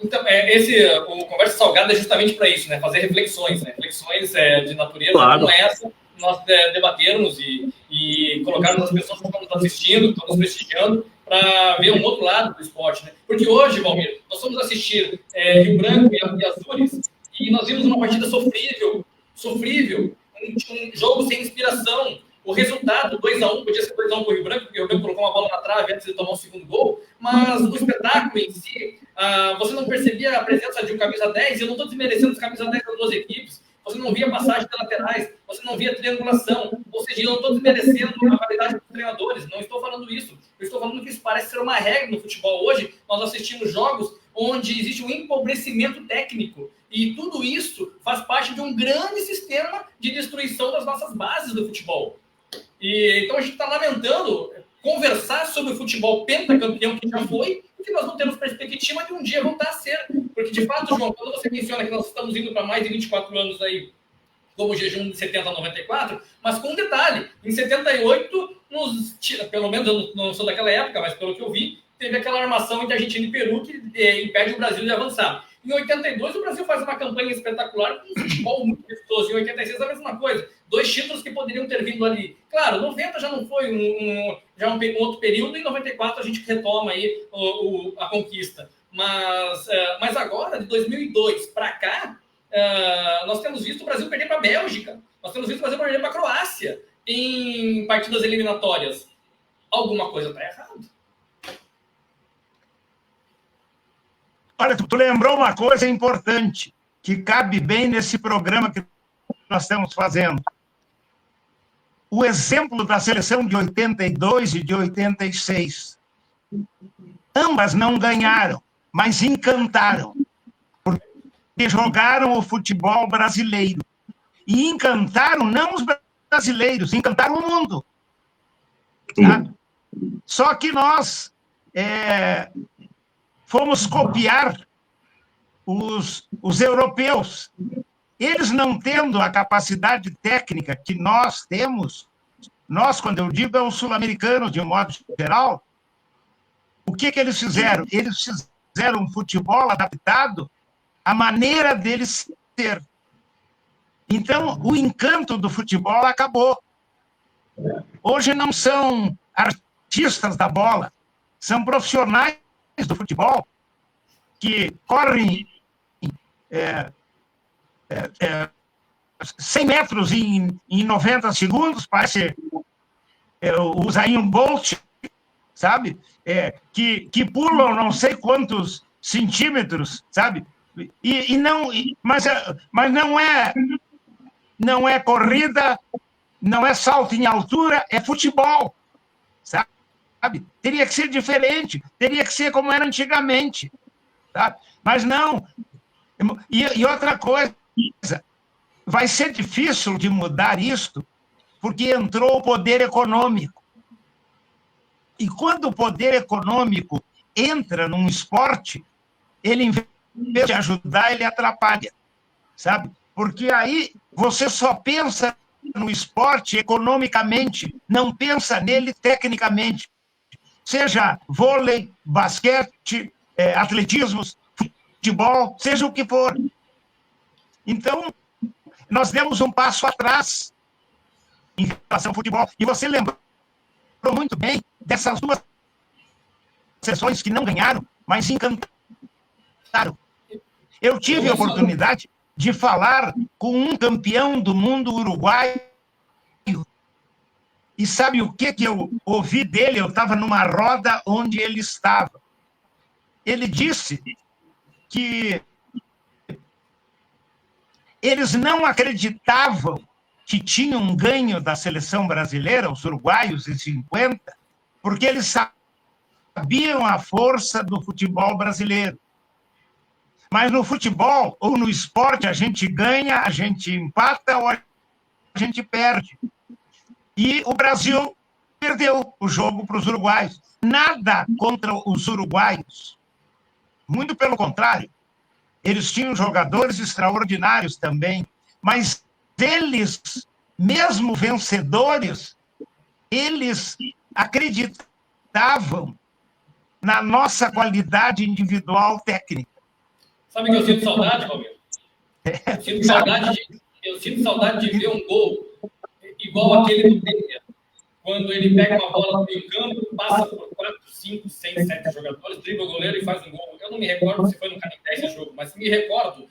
Então, o Conversa Salgada é justamente para isso, né? Fazer reflexões, né? Reflexões de natureza como essa, nós debatermos e colocarmos as pessoas que estão nos assistindo, que estão nos prestigiando, para ver um outro lado do esporte, né? Porque hoje, Valmir, nós fomos assistir Rio Branco e Azures e nós vimos uma partida sofrível, um jogo sem inspiração. O resultado, 2-1, podia ser 2-1 para o Rio Branco, porque o Rio Branco colocou uma bola na trave antes de tomar o segundo gol, mas o espetáculo em si, você não percebia a presença de um camisa 10, eu não estou desmerecendo os camisa 10 das 2 equipes, você não via passagem de laterais, você não via triangulação, ou seja, eu não estou desmerecendo a qualidade dos treinadores, não estou falando isso, eu estou falando que isso parece ser uma regra no futebol. Hoje, nós assistimos jogos onde existe um empobrecimento técnico, e tudo isso faz parte de um grande sistema de destruição das nossas bases do futebol. E então a gente está lamentando conversar sobre o futebol pentacampeão que já foi e que nós não temos perspectiva de um dia voltar a ser. Porque, de fato, João, quando você menciona que nós estamos indo para mais de 24 anos aí, como jejum de 70 a 94, mas com um detalhe, em 78, pelo menos eu não sou daquela época, mas pelo que eu vi, teve aquela armação entre Argentina e Peru que impede o Brasil de avançar. Em 82, o Brasil faz uma campanha espetacular com um futebol muito vistoso. Em 86, a mesma coisa. 2 títulos que poderiam ter vindo ali. Claro, 90 já não foi um outro período, e em 94 a gente retoma aí a conquista. Mas agora, de 2002 para cá, nós temos visto o Brasil perder para a Bélgica. Nós temos visto o Brasil perder para a Croácia em partidas eliminatórias. Alguma coisa está errada. Olha, tu lembrou uma coisa importante, que cabe bem nesse programa que nós estamos fazendo. O exemplo da seleção de 82 e de 86. Ambas não ganharam, mas encantaram, porque jogaram o futebol brasileiro. E encantaram não os brasileiros, encantaram o mundo. Sabe? Só que nós fomos copiar os europeus. Eles não tendo a capacidade técnica que nós temos, nós, quando eu digo, é os sul-americanos, de um modo geral, o que eles fizeram? Eles fizeram um futebol adaptado à maneira deles ser. Então, o encanto do futebol acabou. Hoje não são artistas da bola, são profissionais do futebol que correm 100 metros em 90 segundos, parece o Usain Bolt, sabe? Que pulam não sei quantos centímetros, sabe? Mas não é corrida, não é salto em altura, é futebol, sabe? sabe? Teria que ser diferente, teria que ser como era antigamente, sabe? Mas não. E outra coisa, vai ser difícil de mudar isto, porque entrou o poder econômico. E quando o poder econômico entra num esporte, ele, em vez de ajudar, ele atrapalha, sabe? Porque aí você só pensa no esporte economicamente, não pensa nele tecnicamente. Seja vôlei, basquete, atletismo, futebol, seja o que for. Então, nós demos um passo atrás em relação ao futebol. E você lembrou muito bem dessas duas sessões que não ganharam, mas encantaram. Eu tive a oportunidade de falar com um campeão do mundo uruguaio. E sabe o que eu ouvi dele? Eu estava numa roda onde ele estava. Ele disse que eles não acreditavam que tinham ganho da seleção brasileira, os uruguaios, em 50, porque eles sabiam a força do futebol brasileiro. Mas no futebol ou no esporte a gente ganha, a gente empata ou a gente perde. E o Brasil perdeu o jogo para os uruguaios. Nada contra os uruguaios. Muito pelo contrário. Eles tinham jogadores extraordinários também. Mas eles, mesmo vencedores, eles acreditavam na nossa qualidade individual técnica. Sabe que eu sinto saudade, Valmir? Eu sinto saudade de ver um gol igual aquele do Denner, quando ele pega uma bola no meio campo, passa por 4, 5, 6, 7 jogadores, dribla o goleiro e faz um gol. Eu não me recordo se foi no Canindé esse jogo, mas me recordo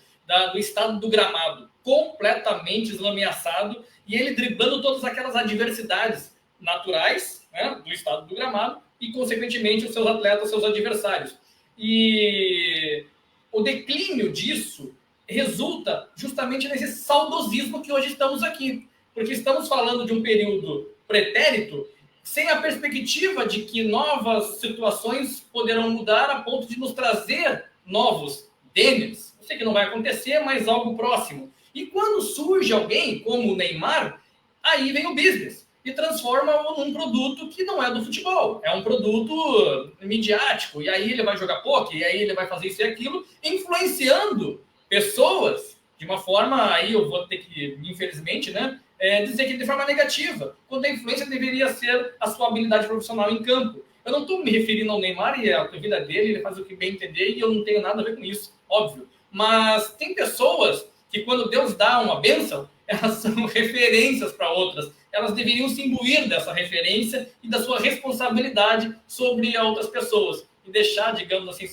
do estado do gramado, completamente eslameaçado, e ele driblando todas aquelas adversidades naturais, né, do estado do gramado e, consequentemente, os seus atletas, os seus adversários. E o declínio disso resulta justamente nesse saudosismo que hoje estamos aqui. Porque estamos falando de um período pretérito sem a perspectiva de que novas situações poderão mudar a ponto de nos trazer novos Denners. Eu sei que não vai acontecer, mas algo próximo. E quando surge alguém como o Neymar, aí vem o business e transforma num produto que não é do futebol. É um produto midiático. E aí ele vai jogar poker, e aí ele vai fazer isso e aquilo, influenciando pessoas de uma forma, aí eu vou ter que, infelizmente, né, dizer que de forma negativa, quando a influência deveria ser a sua habilidade profissional em campo. Eu não estou me referindo ao Neymar e a vida dele, ele faz o que bem entender e eu não tenho nada a ver com isso, óbvio. Mas tem pessoas que quando Deus dá uma bênção, elas são referências para outras. Elas deveriam se imbuir dessa referência e da sua responsabilidade sobre outras pessoas. E deixar, digamos assim,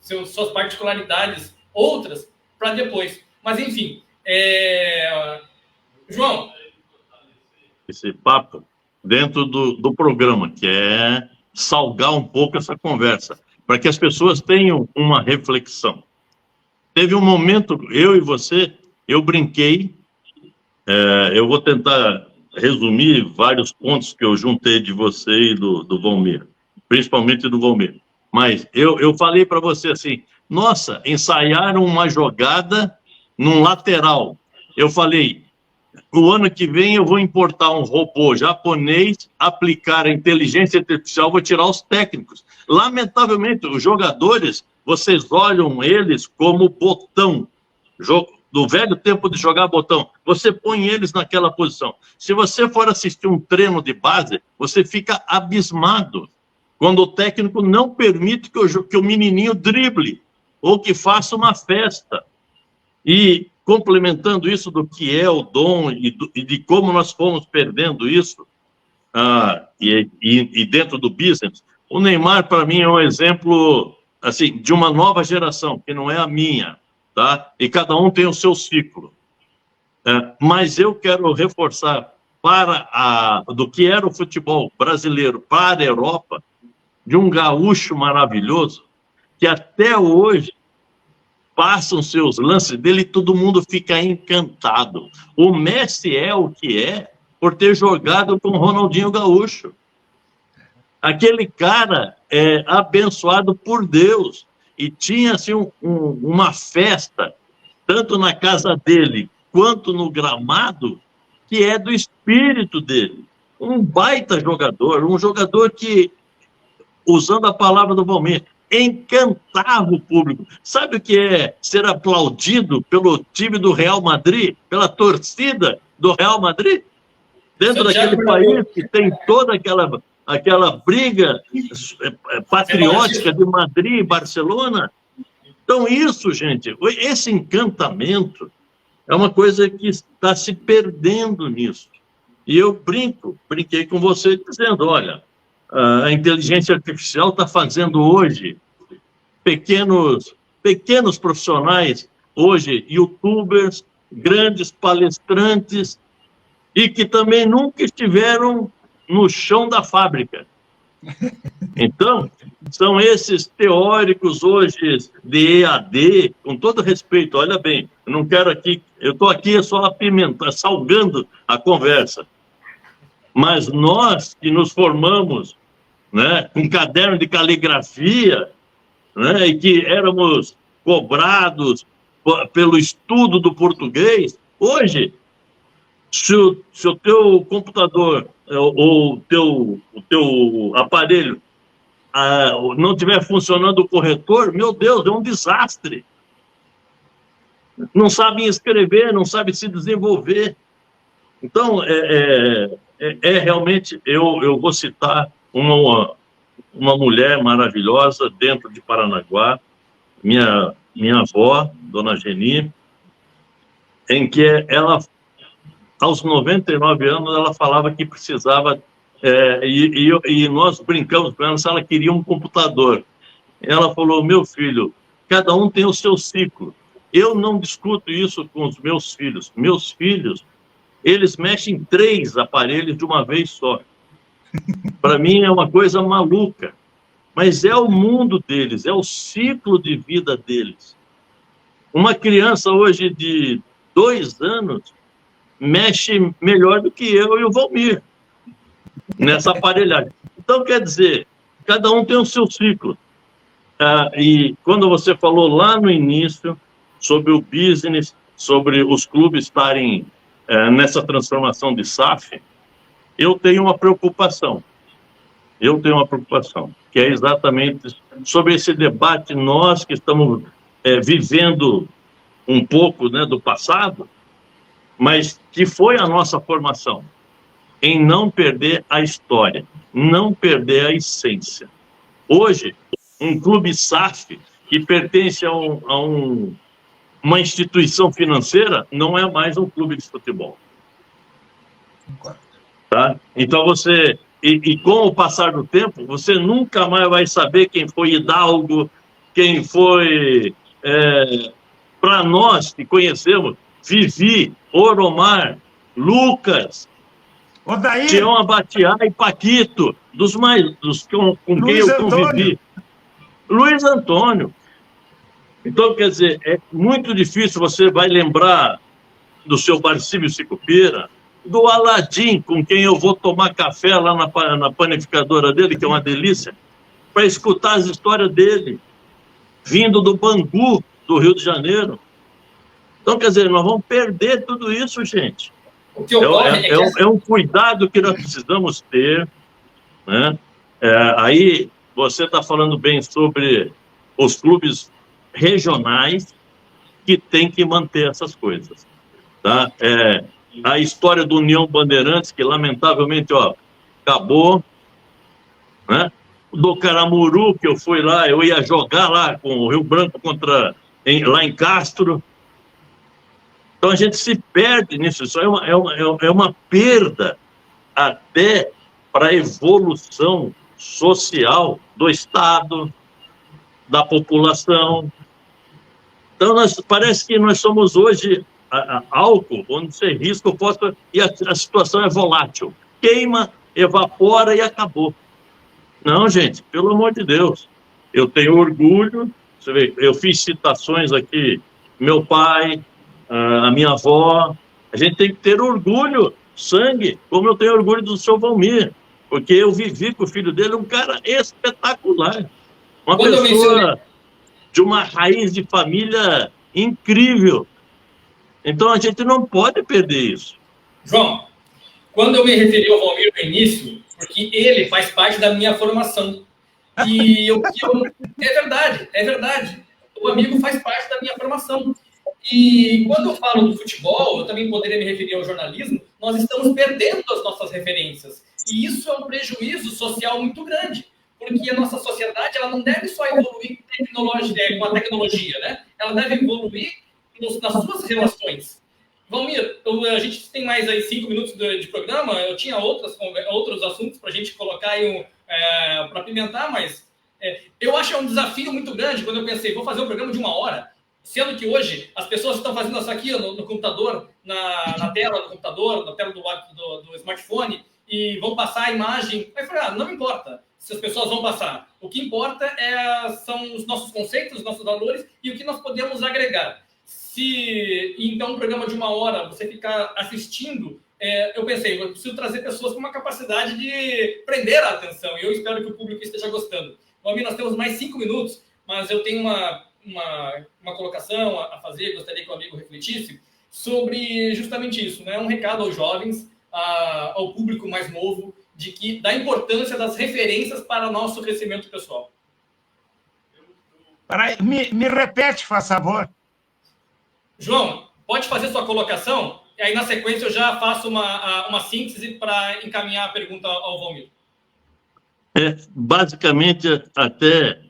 suas particularidades outras para depois. Mas, enfim, João. Esse papo dentro do programa, que é salgar um pouco essa conversa, para que as pessoas tenham uma reflexão. Teve um momento, eu e você, eu brinquei, eu vou tentar resumir vários pontos que eu juntei de você e do Valmir, principalmente do Valmir. Mas eu falei para você assim, nossa, ensaiaram uma jogada num lateral. Eu falei, o ano que vem eu vou importar um robô japonês, aplicar a inteligência artificial, vou tirar os técnicos. Lamentavelmente, os jogadores, vocês olham eles como botão, do velho tempo de jogar botão. Você põe eles naquela posição. Se você for assistir um treino de base, você fica abismado quando o técnico não permite que o menininho drible ou que faça uma festa. E complementando isso do que é o dom e de como nós fomos perdendo isso, e dentro do business, o Neymar, para mim, é um exemplo assim, de uma nova geração, que não é a minha, tá? E cada um tem o seu ciclo. Mas eu quero reforçar do que era o futebol brasileiro para a Europa, de um gaúcho maravilhoso, que até hoje passam seus lances dele e todo mundo fica encantado. O Messi é o que é por ter jogado com o Ronaldinho Gaúcho. aquele cara é abençoado por Deus e tinha assim, uma festa, tanto na casa dele quanto no gramado, que é do espírito dele. Um baita jogador, um jogador que, usando a palavra do Valmir, encantava o público. Sabe o que é ser aplaudido pelo time do Real Madrid, pela torcida do Real Madrid? Dentro daquele país que tem toda aquela briga patriótica de Madrid e Barcelona. Então isso, gente, esse encantamento é uma coisa que está se perdendo nisso. E eu brinquei com você dizendo, olha, a inteligência artificial está fazendo hoje pequenos profissionais, hoje youtubers, grandes palestrantes, e que também nunca estiveram no chão da fábrica. Então, são esses teóricos hoje de EAD, com todo respeito, olha bem, eu não quero aqui, eu estou aqui só apimentando, salgando a conversa. Mas nós que nos formamos, né, com caderno de caligrafia, né, e que éramos cobrados pelo estudo do português, hoje, se o teu computador ou o teu aparelho não estiver funcionando o corretor, meu Deus, é um desastre. Não sabem escrever, não sabem se desenvolver. Então, realmente, eu vou citar uma mulher maravilhosa dentro de Paranaguá, minha avó, Dona Geni, em que ela, aos 99 anos, ela falava que precisava, e nós brincamos com ela se ela queria um computador. Ela falou, meu filho, cada um tem o seu ciclo. Eu não discuto isso com os meus filhos. Meus filhos, eles mexem em 3 aparelhos de uma vez só. Para mim é uma coisa maluca. Mas é o mundo deles, é o ciclo de vida deles. Uma criança hoje de 2 anos mexe melhor do que eu e o Valmir nessa aparelhagem. Então, quer dizer, cada um tem o seu ciclo. E quando você falou lá no início sobre o business, sobre os clubes estarem nessa transformação de SAF, eu tenho uma preocupação. Que é exatamente sobre esse debate, nós que estamos vivendo um pouco, né, do passado, mas que foi a nossa formação, em não perder a história, não perder a essência. Hoje, um clube SAF que pertence a uma instituição financeira não é mais um clube de futebol. Tá? Então você... E com o passar do tempo, você nunca mais vai saber quem foi Hidalgo, quem foi... para nós que conhecemos, Vivi, Oromar, Lucas, Tião Abatiá e Paquito, dos com quem eu convivi. Luiz Antônio. Então, quer dizer, é muito difícil, você vai lembrar do seu Barcílio Sicupira, do Aladim, com quem eu vou tomar café lá na panificadora dele, que é uma delícia, para escutar as histórias dele, vindo do Bangu, do Rio de Janeiro. Então, quer dizer, nós vamos perder tudo isso, gente. É um cuidado que nós precisamos ter, né? Aí você está falando bem sobre os clubes regionais que têm que manter essas coisas, tá? A história do União Bandeirantes, que lamentavelmente acabou, né? Do Caramuru, que eu fui lá, eu ia jogar lá com o Rio Branco lá em Castro. Então a gente se perde nisso. Isso é uma perda até para a evolução social do Estado, da população. Então parece que nós somos hoje álcool, onde você risca o fósforo e a situação é volátil. Queima, evapora e acabou. Não, gente, pelo amor de Deus. Eu tenho orgulho, você vê, eu fiz citações aqui, meu pai, a minha avó, a gente tem que ter orgulho, sangue, como eu tenho orgulho do seu Valmir. porque eu vivi com o filho dele, um cara espetacular. Uma Quando eu pessoa de uma raiz de família incrível. Então, a gente não pode perder isso. João, quando eu me referi ao Valmir no início, porque ele faz parte da minha formação. E é verdade. O amigo faz parte da minha formação. E quando eu falo do futebol, eu também poderia me referir ao jornalismo, nós estamos perdendo as nossas referências. E isso é um prejuízo social muito grande, porque a nossa sociedade ela não deve só evoluir com a tecnologia, né? Ela deve evoluir nas suas relações. Valmir, a gente tem mais aí 5 minutos de programa, eu tinha outros assuntos para a gente colocar aí para apimentar, mas eu acho que é um desafio muito grande quando eu pensei, vou fazer um programa de 1 hora, sendo que hoje as pessoas estão fazendo isso aqui no computador, na tela do computador, na tela do smartphone, e vão passar a imagem. Aí eu falei, não importa se as pessoas vão passar. O que importa são os nossos conceitos, os nossos valores e o que nós podemos agregar. Se então um programa de 1 hora você ficar assistindo, eu pensei, eu preciso trazer pessoas com uma capacidade de prender a atenção, e eu espero que o público esteja gostando. Valmir, nós temos mais 5 minutos, mas eu tenho uma colocação a fazer, gostaria que o amigo refletisse sobre justamente isso, né? Um recado aos jovens, ao público mais novo, da importância das referências para nosso crescimento pessoal. Me repete, faz favor. João, pode fazer sua colocação, e aí na sequência eu já faço uma síntese para encaminhar a pergunta ao Valmir. Basicamente, até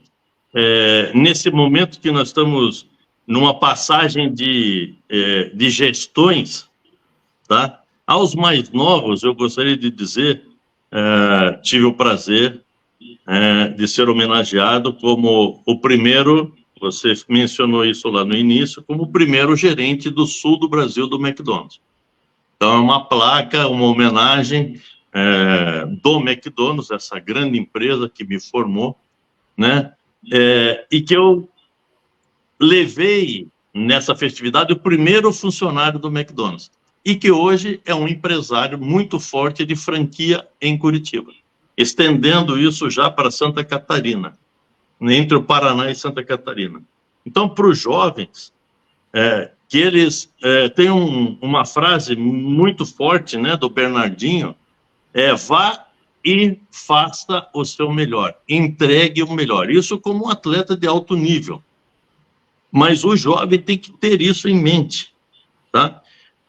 nesse momento que nós estamos numa passagem de gestões, tá? Aos mais novos, eu gostaria de dizer, tive o prazer de ser homenageado como o primeiro, você mencionou isso lá no início, como o primeiro gerente do sul do Brasil do McDonald's. Então, é uma placa, uma homenagem do McDonald's, essa grande empresa que me formou, né? E que eu levei nessa festividade o primeiro funcionário do McDonald's, e que hoje é um empresário muito forte de franquia em Curitiba, estendendo isso já para Santa Catarina, entre o Paraná e Santa Catarina. Então, para os jovens, que eles têm uma frase muito forte, né, do Bernardinho, vá e faça o seu melhor, entregue o melhor. Isso como um atleta de alto nível. Mas o jovem tem que ter isso em mente, tá?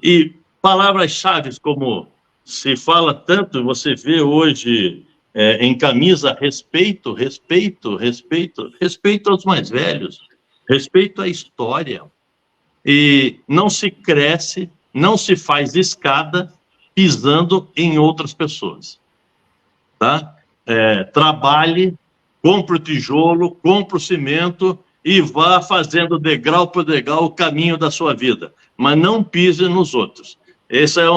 E palavras-chave como se fala tanto, você vê hoje em camisa, respeito aos mais velhos, respeito à história. E não se cresce, não se faz escada pisando em outras pessoas, tá? Trabalhe, compre o tijolo, compre o cimento e vá fazendo degrau por degrau o caminho da sua vida, mas não pise nos outros. Essa é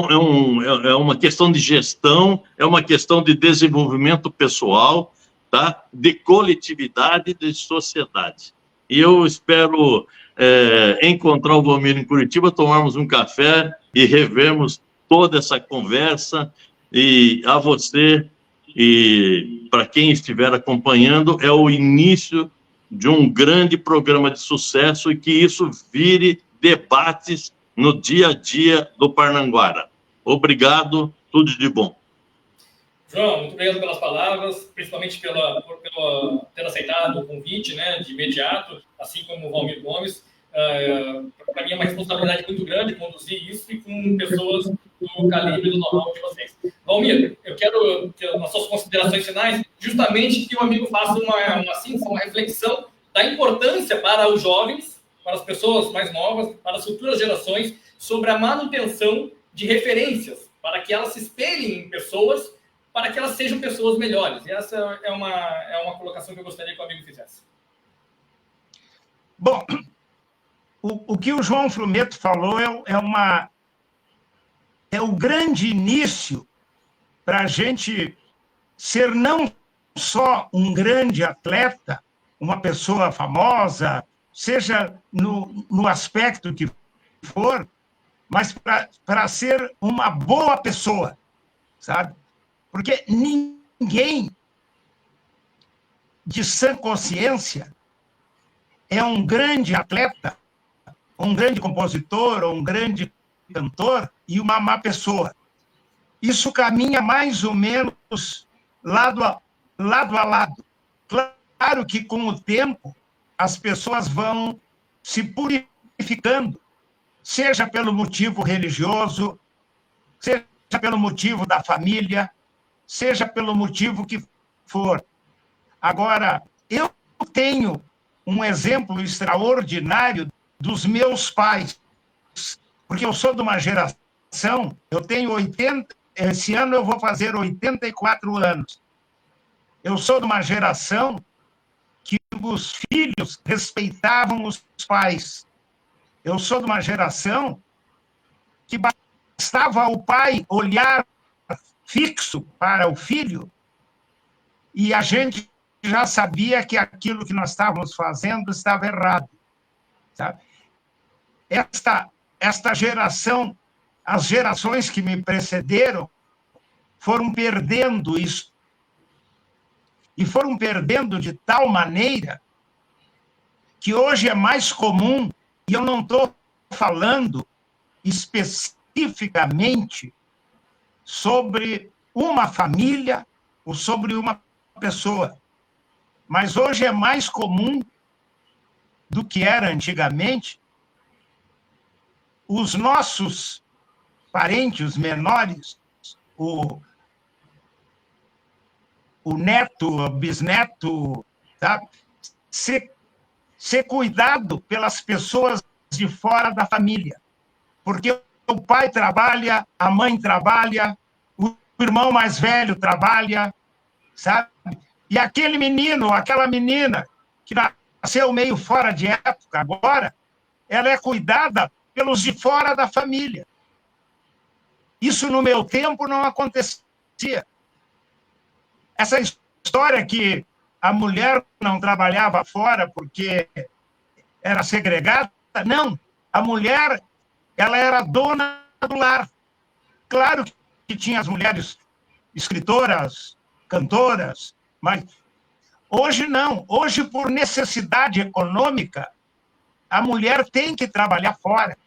uma questão de gestão, é uma questão de desenvolvimento pessoal, tá? De coletividade, de sociedade. E eu espero encontrar o Valmir em Curitiba, tomarmos um café e revermos toda essa conversa. E a você e para quem estiver acompanhando, é o início de um grande programa de sucesso e que isso vire debates no dia a dia do Parnanguara. Obrigado, tudo de bom. João, muito obrigado pelas palavras, principalmente por ter aceitado o convite, né, de imediato, assim como o Valmir Gomes. Para mim é uma responsabilidade muito grande conduzir isso e com pessoas do calibre do know-how de vocês. Valmir, eu quero, nas suas considerações finais, justamente que o amigo faça uma reflexão da importância para os jovens, para as pessoas mais novas, para as futuras gerações, sobre a manutenção de referências, para que elas se espelhem em pessoas, para que elas sejam pessoas melhores. E essa é uma colocação que eu gostaria que o amigo fizesse. Bom, o que o João Frumeto falou é o grande início para a gente ser não só um grande atleta, uma pessoa famosa, seja no aspecto que for, mas para ser uma boa pessoa, sabe? Porque ninguém de sã consciência é um grande atleta, um grande compositor, ou um grande cantor e uma má pessoa. Isso caminha mais ou menos lado a lado. Claro que, com o tempo, as pessoas vão se purificando, seja pelo motivo religioso, seja pelo motivo da família, seja pelo motivo que for. Agora, eu tenho um exemplo extraordinário dos meus pais, porque eu sou de uma geração, eu tenho 80, esse ano eu vou fazer 84 anos. Eu sou de uma geração que os filhos respeitavam os pais. Eu sou de uma geração que bastava o pai olhar fixo para o filho e a gente já sabia que aquilo que nós estávamos fazendo estava errado. Sabe? Esta geração, as gerações que me precederam, foram perdendo isso. E foram perdendo de tal maneira que hoje é mais comum, e eu não estou falando especificamente sobre uma família ou sobre uma pessoa, mas hoje é mais comum do que era antigamente os nossos parentes, os menores, o neto, o bisneto, sabe? Ser cuidado pelas pessoas de fora da família. Porque o pai trabalha, a mãe trabalha, o irmão mais velho trabalha, sabe? E aquele menino, aquela menina que nasceu meio fora de época agora, ela é cuidada pelos de fora da família. Isso no meu tempo não acontecia. Essa história que a mulher não trabalhava fora porque era segregada, não. A mulher, ela era dona do lar. Claro que tinha as mulheres escritoras, cantoras, mas hoje não. Hoje, por necessidade econômica, a mulher tem que trabalhar fora.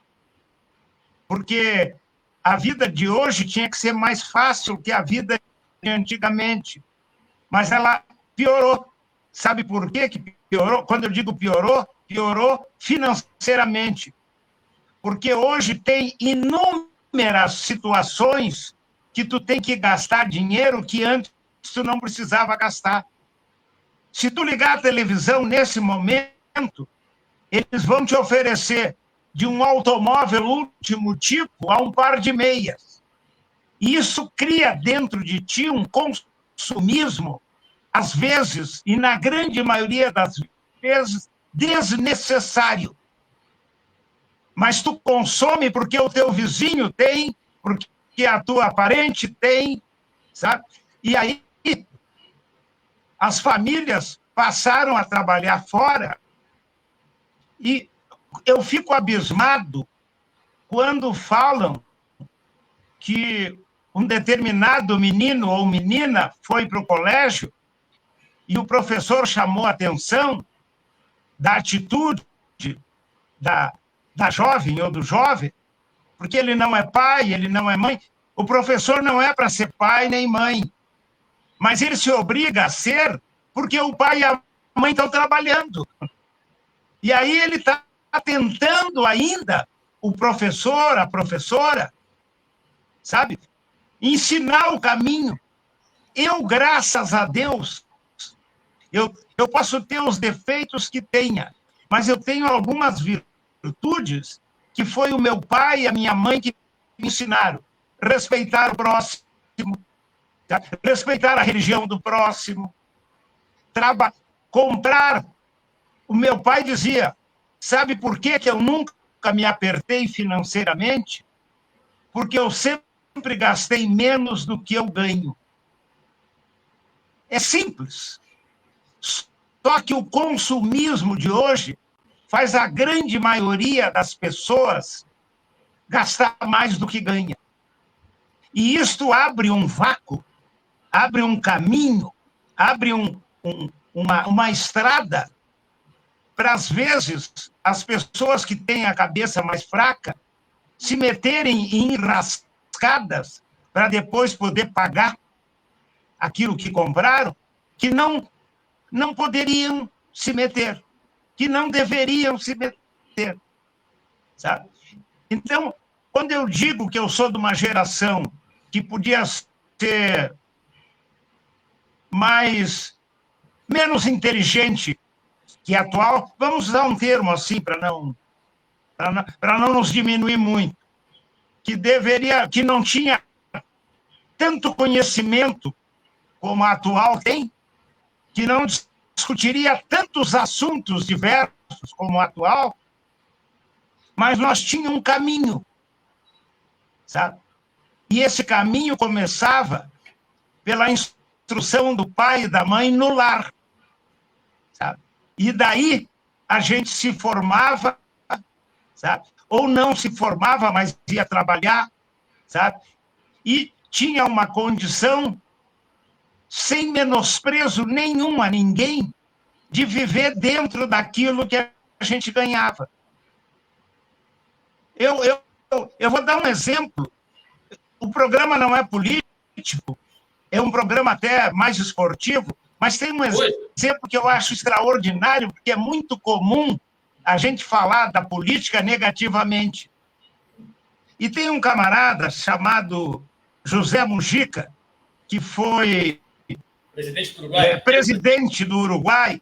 Porque a vida de hoje tinha que ser mais fácil que a vida de antigamente. Mas ela piorou. Sabe por quê que piorou? Quando eu digo piorou, piorou financeiramente. Porque hoje tem inúmeras situações que tu tem que gastar dinheiro que antes tu não precisava gastar. Se tu ligar a televisão nesse momento, eles vão te oferecer de um automóvel último tipo a um par de meias. E isso cria dentro de ti um consumismo, às vezes, e na grande maioria das vezes, desnecessário. Mas tu consome porque o teu vizinho tem, porque a tua parente tem, sabe? E aí as famílias passaram a trabalhar fora e eu fico abismado quando falam que um determinado menino ou menina foi para o colégio e o professor chamou a atenção da atitude da jovem ou do jovem, porque ele não é pai, ele não é mãe. O professor não é para ser pai nem mãe, mas ele se obriga a ser porque o pai e a mãe estão trabalhando. E aí ele está tentando ainda, o professor, a professora, sabe, ensinar o caminho. Eu, graças a Deus, eu posso ter os defeitos que tenha, mas eu tenho algumas virtudes que foi o meu pai e a minha mãe que me ensinaram. Respeitar o próximo, respeitar a religião do próximo, comprar. O meu pai dizia, sabe por que eu nunca me apertei financeiramente? Porque eu sempre gastei menos do que eu ganho. É simples. Só que o consumismo de hoje faz a grande maioria das pessoas gastar mais do que ganha. E isto abre um vácuo abre um caminho, abre uma estrada para, às vezes, as pessoas que têm a cabeça mais fraca se meterem em enrascadas para depois poder pagar aquilo que compraram, que não poderiam se meter, que não deveriam se meter, sabe? Então, quando eu digo que eu sou de uma geração que podia ser menos inteligente que a atual, vamos usar um termo assim para não nos diminuir muito, que não tinha tanto conhecimento como a atual tem, que não discutiria tantos assuntos diversos como a atual, mas nós tínhamos um caminho, sabe? E esse caminho começava pela instrução do pai e da mãe no lar, sabe? E daí a gente se formava, sabe? Ou não se formava, mas ia trabalhar, sabe? E tinha uma condição, sem menosprezo nenhum a ninguém, de viver dentro daquilo que a gente ganhava. Eu vou dar um exemplo. O programa não é político, é um programa até mais esportivo, mas tem um exemplo que eu acho extraordinário, porque é muito comum a gente falar da política negativamente. E tem um camarada chamado José Mujica, que foi presidente do Uruguai,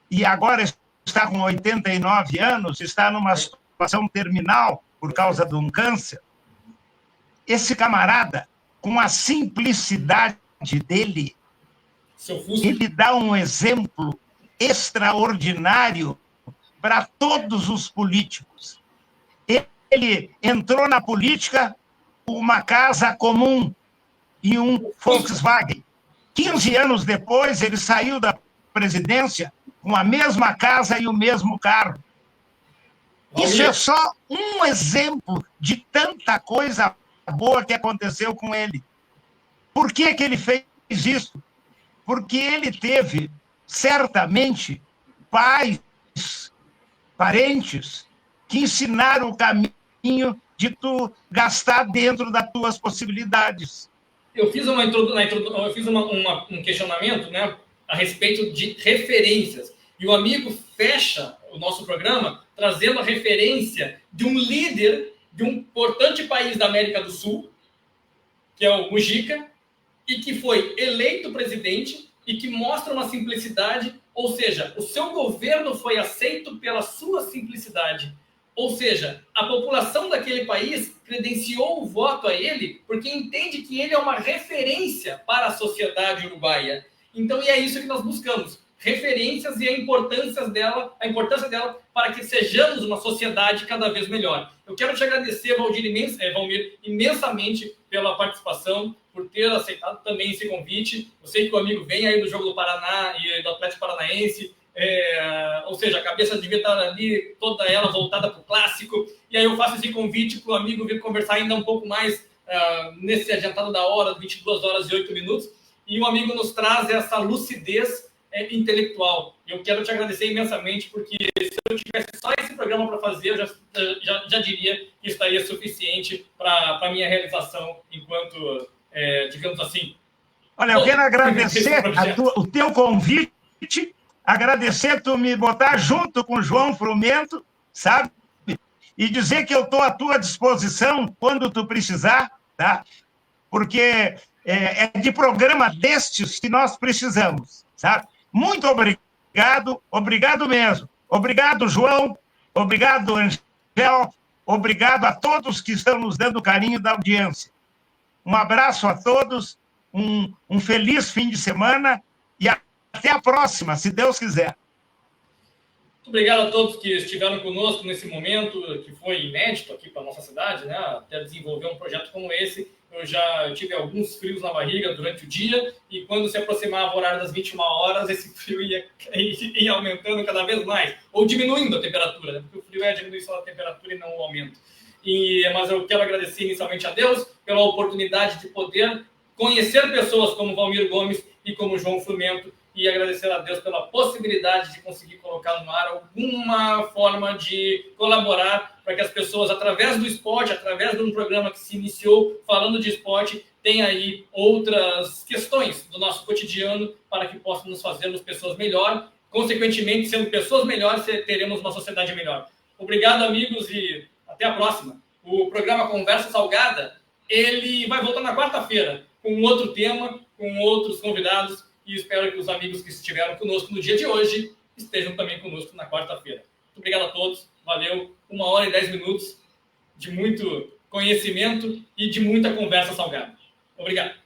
e agora está com 89 anos, está numa situação terminal por causa de um câncer. Esse camarada, com a simplicidade dele, ele dá um exemplo extraordinário para todos os políticos. Ele entrou na política com uma casa comum e um Volkswagen. 15 anos depois, ele saiu da presidência com a mesma casa e o mesmo carro. Isso é só um exemplo de tanta coisa boa que aconteceu com ele. Por que ele fez isso? Porque ele teve, certamente, pais, parentes, que ensinaram o caminho de tu gastar dentro das tuas possibilidades. Eu fiz um questionamento, né, a respeito de referências. E o amigo fecha o nosso programa trazendo a referência de um líder de um importante país da América do Sul, que é o Mujica, e que foi eleito presidente e que mostra uma simplicidade, ou seja, o seu governo foi aceito pela sua simplicidade. Ou seja, a população daquele país credenciou o voto a ele porque entende que ele é uma referência para a sociedade uruguaia. Então, e é isso que nós buscamos. Referências e a importância dela para que sejamos uma sociedade cada vez melhor. Eu quero te agradecer, Valmir, imensamente pela participação, por ter aceitado também esse convite. Eu sei que o amigo vem aí do Jogo do Paraná e do Atlético Paranaense, ou seja, a cabeça devia estar ali, toda ela voltada para o clássico, e aí eu faço esse convite para o amigo vir conversar ainda um pouco mais nesse adiantado da hora, 22 horas e 8 minutos, e o amigo nos traz essa lucidez intelectual. Eu quero te agradecer imensamente, porque se eu tivesse só esse programa para fazer, eu já diria que estaria suficiente para a minha realização enquanto, digamos assim... Olha, eu quero agradecer o teu convite, agradecer tu me botar junto com o João Frumento, sabe? E dizer que eu estou à tua disposição quando tu precisar, tá? Porque é de programa destes que nós precisamos, sabe? Muito obrigado, obrigado mesmo. Obrigado, João, obrigado, Angel, obrigado a todos que estão nos dando carinho da audiência. Um abraço a todos, um feliz fim de semana e até a próxima, se Deus quiser. Muito obrigado a todos que estiveram conosco nesse momento, que foi inédito aqui para a nossa cidade, né? Até desenvolver um projeto como esse. Eu já tive alguns frios na barriga durante o dia, e quando se aproximava o horário das 21 horas, esse frio ia aumentando cada vez mais, ou diminuindo a temperatura, né? Porque o frio é a diminuição da temperatura e não o aumento. Mas eu quero agradecer inicialmente a Deus pela oportunidade de poder conhecer pessoas como Valmir Gomes e como João Frumento, e agradecer a Deus pela possibilidade de conseguir colocar no ar alguma forma de colaborar para que as pessoas, através do esporte, através de um programa que se iniciou falando de esporte, tenham aí outras questões do nosso cotidiano para que possam nos fazermos pessoas melhores. Consequentemente, sendo pessoas melhores, teremos uma sociedade melhor. Obrigado, amigos, e até a próxima. O programa Conversa Salgada, ele vai voltar na quarta-feira com outro tema, com outros convidados, e espero que os amigos que estiveram conosco no dia de hoje estejam também conosco na quarta-feira. Muito obrigado a todos. Valeu. 1 hora e 10 minutos de muito conhecimento e de muita conversa salgada. Obrigado.